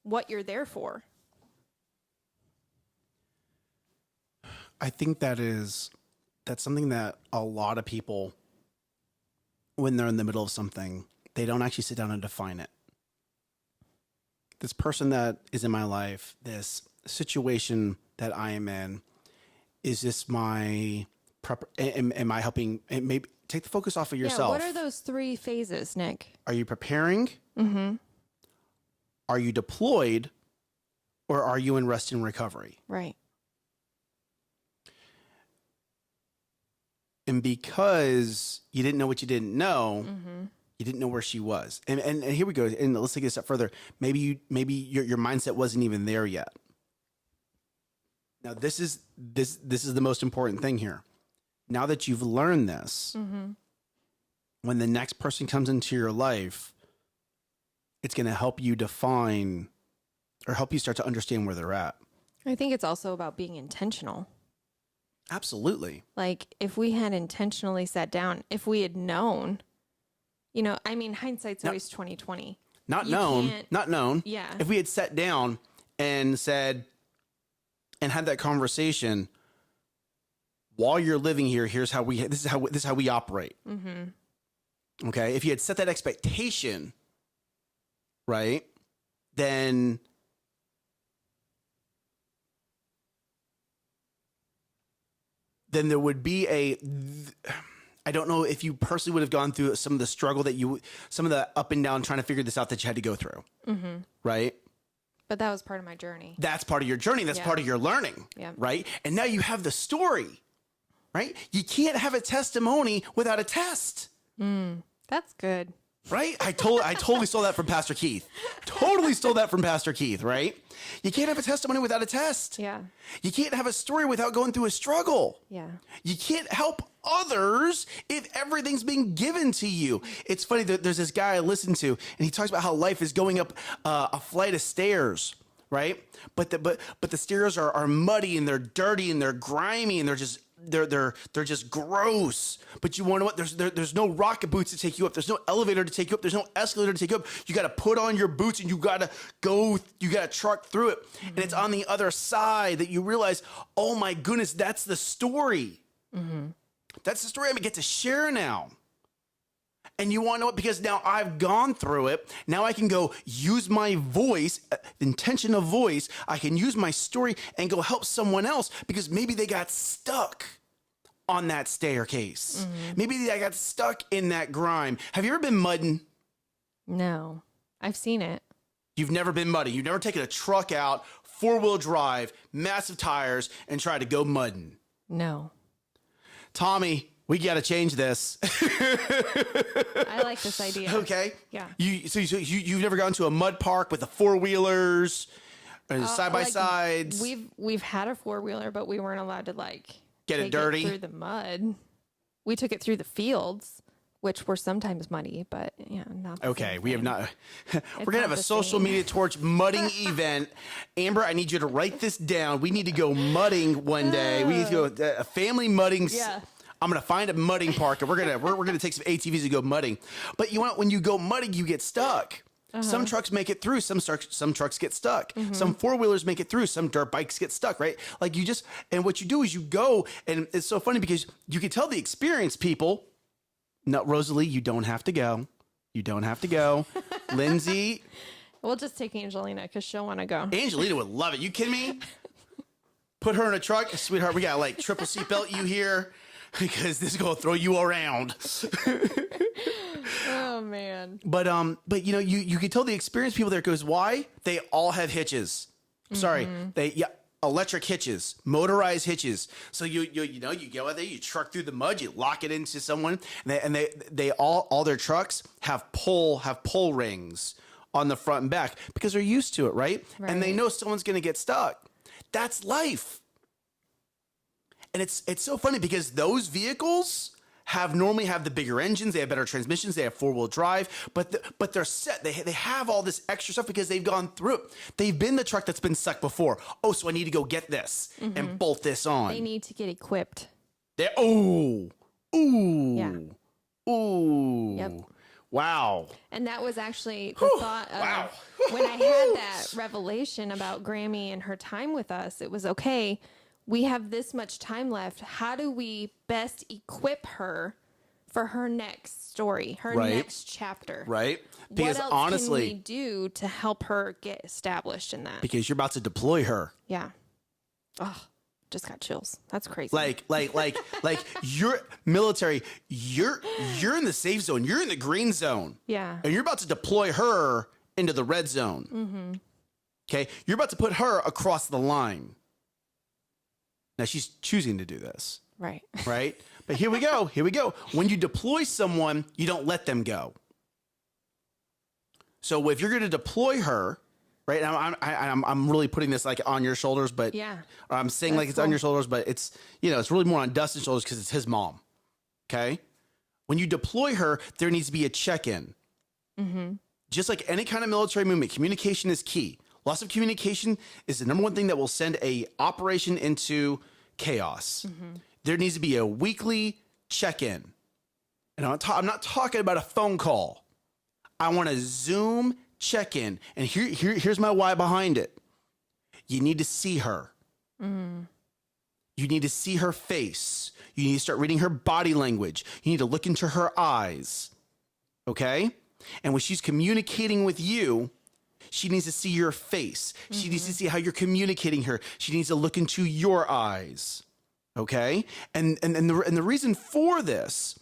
what you're there for. I think that's something that a lot of people, when they're in the middle of something, they don't actually sit down and define it. This person that is in my life, this situation that I am in, is this my prep? Am I helping? Maybe take the focus off of yourself. Yeah, what are those 3 phases, Nick? Are you preparing? Mm-hmm. Are you deployed? Or are you in rest and recovery? Right. And because you didn't know what you didn't know, you didn't know where she was. And here we go. And let's take it a step further. Maybe your mindset wasn't even there yet. Now, this is the most important thing here. Now that you've learned this, when the next person comes into your life, it's going to help you define, or help you start to understand where they're at. I think it's also about being intentional. Absolutely. Like, if we had intentionally sat down, if we had known, hindsight's always 20/20. Not known. Yeah. If we had sat down and said, and had that conversation, while you're living here, this is how we operate. Mm-hmm. Okay. If you had set that expectation, right, then there would be I don't know if you personally would have gone through some of the struggle some of the up and down trying to figure this out that you had to go through. Mm-hmm. Right. But that was part of my journey. That's part of your journey. That's part of your learning. Yeah. Right. And now you have the story, right? You can't have a testimony without a test. That's good. right? I totally stole that from Pastor Keith. Totally stole that from Pastor Keith, right? You can't have a testimony without a test. Yeah. You can't have a story without going through a struggle. Yeah. You can't help others if everything's being given to you. It's funny that there's this guy I listen to, and he talks about how life is going up a flight of stairs, right? But the stairs are muddy and they're dirty and they're grimy and they're just gross. But you want to know what? There's no rocket boots to take you up. There's no elevator to take you up. There's no escalator to take you up. You got to put on your boots and you got to truck through it. Mm-hmm. And it's on the other side that you realize, oh my goodness, that's the story. Mm-hmm. That's the story I'm going to get to share now. And you want to know what? Because now I've gone through it. Now I can go use my voice, the intention of voice. I can use my story and go help someone else because maybe they got stuck on that staircase. Mm-hmm. Maybe they got stuck in that grime. Have you ever been mudding? No, I've seen it. You've never been mudding. You've never taken a truck out, 4-wheel drive, massive tires, and tried to go mudding. No. Tommy, we got to change this. I like this idea. Okay. Yeah. You've never gone to a mud park with the 4-wheelers and side by sides. We've had a 4-wheeler, but we weren't allowed to get it dirty through the mud. We took it through the fields, which were sometimes muddy, but yeah, not. Okay, we have not. We're gonna have a social media torch mudding event. Amber, I need you to write this down. We need to go mudding one day. We need to go a family mudding. Yeah. I'm gonna find a mudding park, and we're gonna take some ATVs and go mudding. But you want when you go mudding, you get stuck. Uh-huh. Some trucks make it through. Some trucks get stuck. Mm-hmm. Some 4-wheelers make it through. Some dirt bikes get stuck. Right? And what you do is you go, and it's so funny because you can tell the experienced people. No, Rosalie, you don't have to go. You don't have to go. Lindsay. We'll just take Angelina because she'll want to go. Angelina would love it. You kidding me? Put her in a truck. Sweetheart, we got triple seatbelt you here because this is going to throw you around. Oh, man. But you can tell the experienced people there goes, why? They all have hitches. Mm-hmm. Sorry. Electric hitches, motorized hitches. So you go out there, you truck through the mud, you lock it into someone, and they all their trucks have pull rings on the front and back because they're used to it, right? And they know someone's going to get stuck. That's life. And it's so funny because those vehicles normally have the bigger engines, they have better transmissions, they have 4-wheel drive, but they're set. They have all this extra stuff because they've gone through it. They've been the truck that's been stuck before. Oh, so I need to go get this and bolt this on. They need to get equipped. Yeah. Yep. Wow. And that was actually the thought of when I had that revelation about Grammy and her time with us. It was okay. We have this much time left. How do we best equip her for her next story, her next chapter? Right. Because what else honestly, can we do to help her get established in that? Because you're about to deploy her. Yeah. Oh, just got chills. That's crazy. Like you're military. You're in the safe zone. You're in the green zone. Yeah. And you're about to deploy her into the red zone. Mm-hmm. Okay. You're about to put her across the line. Now, she's choosing to do this. Right. Right? But here we go. When you deploy someone, you don't let them go. So if you're going to deploy her, right? And I'm really putting this on your shoulders, but yeah, I'm saying it's on your shoulders, but it's, it's really more on Dustin's shoulders because it's his mom. Okay? When you deploy her, there needs to be a check-in. Mm-hmm. Just like any kind of military movement, communication is key. Loss of communication is the number one thing that will send a operation into chaos. Mm-hmm. There needs to be a weekly check-in. And I'm not talking about a phone call. I want a Zoom check-in. And here's my why behind it. You need to see her. Mm-hmm. You need to see her face. You need to start reading her body language. You need to look into her eyes. Okay? And when she's communicating with you, she needs to see your face. She needs to see how you're communicating her. She needs to look into your eyes. Okay? And the reason for this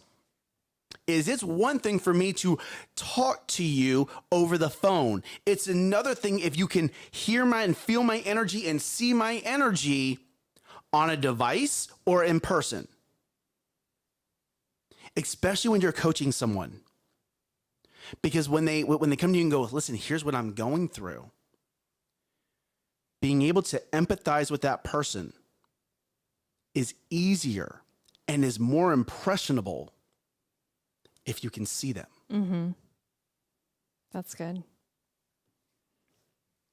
is it's one thing for me to talk to you over the phone. It's another thing if you can hear and feel my energy and see my energy on a device or in person. Especially when you're coaching someone. Because when they come to you and go, listen, here's what I'm going through, being able to empathize with that person is easier and is more impressionable if you can see them. Mm-hmm. That's good.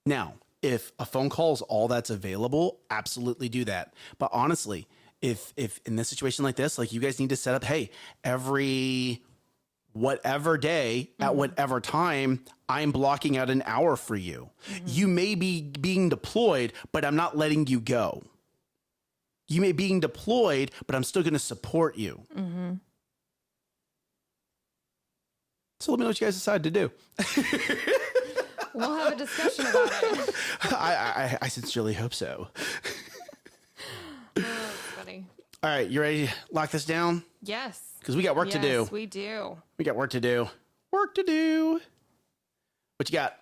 Now, if a phone call is all that's available, absolutely do that. But honestly, if in this situation like this, like you guys need to set up, hey, every whatever day at whatever time, I'm blocking out an hour for you. You may be being deployed, but I'm not letting you go. You may be being deployed, but I'm still going to support you. So let me know what you guys decide to do. We'll have a discussion about it. I sincerely hope so. Oh, that's funny. All right, you ready to lock this down? Yes. Because we got work to do. Yes, we do. We got work to do. Work to do. What you got?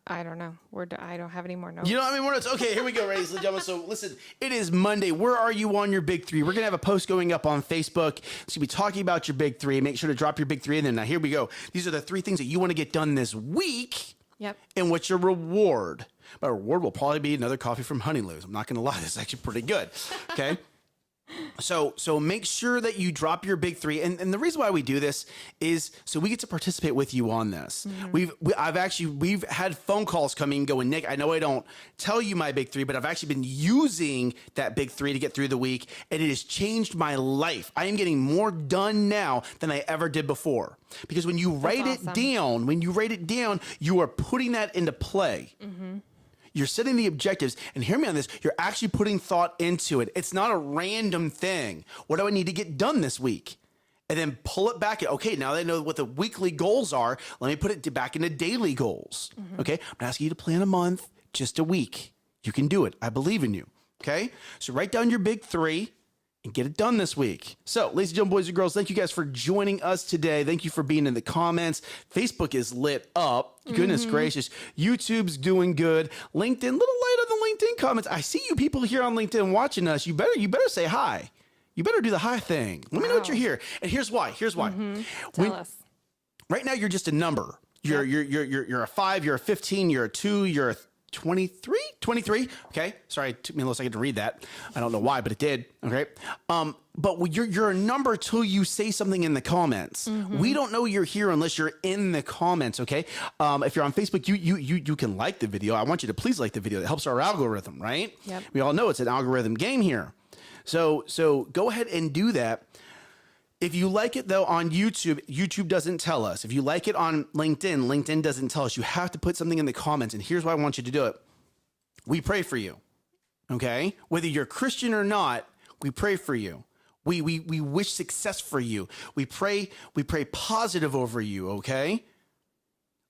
I don't know. I don't have any more notes. You don't have any more notes? Okay, here we go, ladies and gentlemen. So listen, it is Monday. Where are you on your big three? We're going to have a post going up on Facebook. It's going to be talking about your big three. Make sure to drop your big three in there. Now, here we go. These are the 3 things that you want to get done this week. Yep. And what's your reward? My reward will probably be another coffee from Honeylu. I'm not going to lie. This is actually pretty good. Okay. So make sure that you drop your big 3. And the reason why we do this is so we get to participate with you on this. We've had phone calls coming going, Nick, I know I don't tell you my big 3, but I've actually been using that big 3 to get through the week. And it has changed my life. I am getting more done now than I ever did before. Because when you write it down, you are putting that into play. You're setting the objectives, and hear me on this, you're actually putting thought into it. It's not a random thing. What do I need to get done this week? And then pull it back. Okay, now that I know what the weekly goals are, let me put it back into daily goals. Okay, I'm not asking you to plan a month, just a week. You can do it. I believe in you. Okay, so write down your big 3 and get it done this week. So, ladies and gentlemen, boys and girls, thank you guys for joining us today. Thank you for being in the comments. Facebook is lit up. Goodness gracious. YouTube's doing good. LinkedIn, little light on the LinkedIn comments. I see you people here on LinkedIn watching us. You better say hi. You better do the hi thing. Let me know what you're here. And here's why. Tell us. Right now, you're just a number. You're a 5, you're a 15, you're a 2, you're a 23. Okay. Sorry. It took me a little second to read that. I don't know why, but it did. Okay. But you're a number till you say something in the comments. We don't know you're here unless you're in the comments. Okay. If you're on Facebook, you can like the video. I want you to please like the video. That helps our algorithm, right? Yep. We all know it's an algorithm game here. So go ahead and do that. If you like it, though, on YouTube, YouTube doesn't tell us. If you like it on LinkedIn, LinkedIn doesn't tell us. You have to put something in the comments, and here's why I want you to do it. We pray for you, okay? Whether you're Christian or not, we pray for you. We wish success for you. We pray positive over you, okay?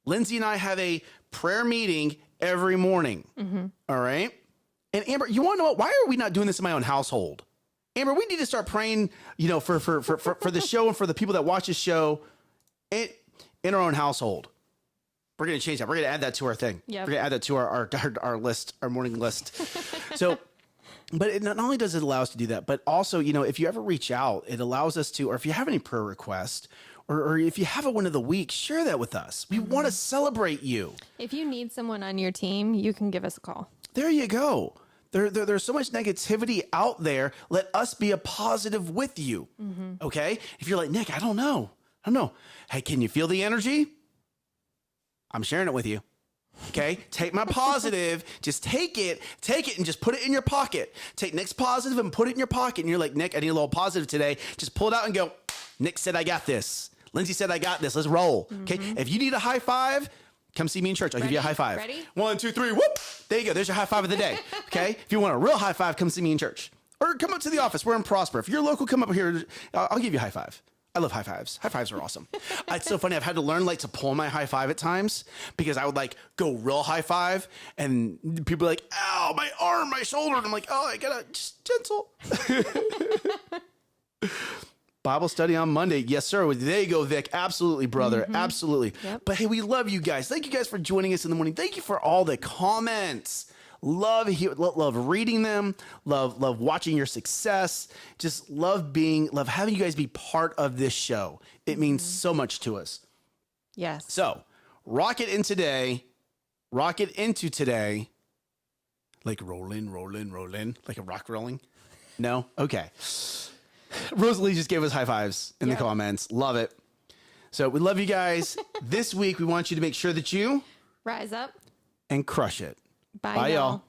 Lindsay and I have a prayer meeting every morning, all right? And Amber, you want to know what? Why are we not doing this in my own household? Amber, we need to start praying, for the show and for the people that watch the show in our own household. We're going to change that. We're going to add that to our thing. Yep. We're going to add that to our list, our morning list. So, but it not only does it allow us to do that, but also, if you ever reach out, it allows us to, or if you have any prayer requests, or if you have a one of the week, share that with us. We want to celebrate you. If you need someone on your team, you can give us a call. There you go. There's so much negativity out there. Let us be a positive with you. Okay? If you're like, Nick, I don't know. Hey, can you feel the energy? I'm sharing it with you. Okay? Take my positive. Just take it and just put it in your pocket. Take Nick's positive and put it in your pocket. And you're like, Nick, I need a little positive today. Just pull it out and go, Nick said I got this. Lindsay said I got this. Let's roll. Okay? If you need a high five, come see me in church. I'll give you a high five. Ready? 1, 2, 3. Whoop. There you go. There's your high five of the day. Okay. If you want a real high five, come see me in church or come up to the office. We're in Prosper. If you're local, come up here. I'll give you a high five. I love high fives. High fives are awesome. It's so funny. I've had to learn to pull my high five at times because I would go real high five and people are like, ow, my arm, my shoulder. And I'm like, oh, I gotta just gentle. Bible study on Monday. Yes, sir. There you go, Vic. Absolutely, brother. Absolutely. Yep. But hey, we love you guys. Thank you guys for joining us in the morning. Thank you for all the comments. Love reading them. Love watching your success. Just love having you guys be part of this show. It means so much to us. Yes. So rock it into today. Like rolling, like a rock rolling. No? Okay. Rosalie just gave us high fives in the comments. Love it. So we love you guys. This week, we want you to make sure that you rise up and crush it. Bye y'all.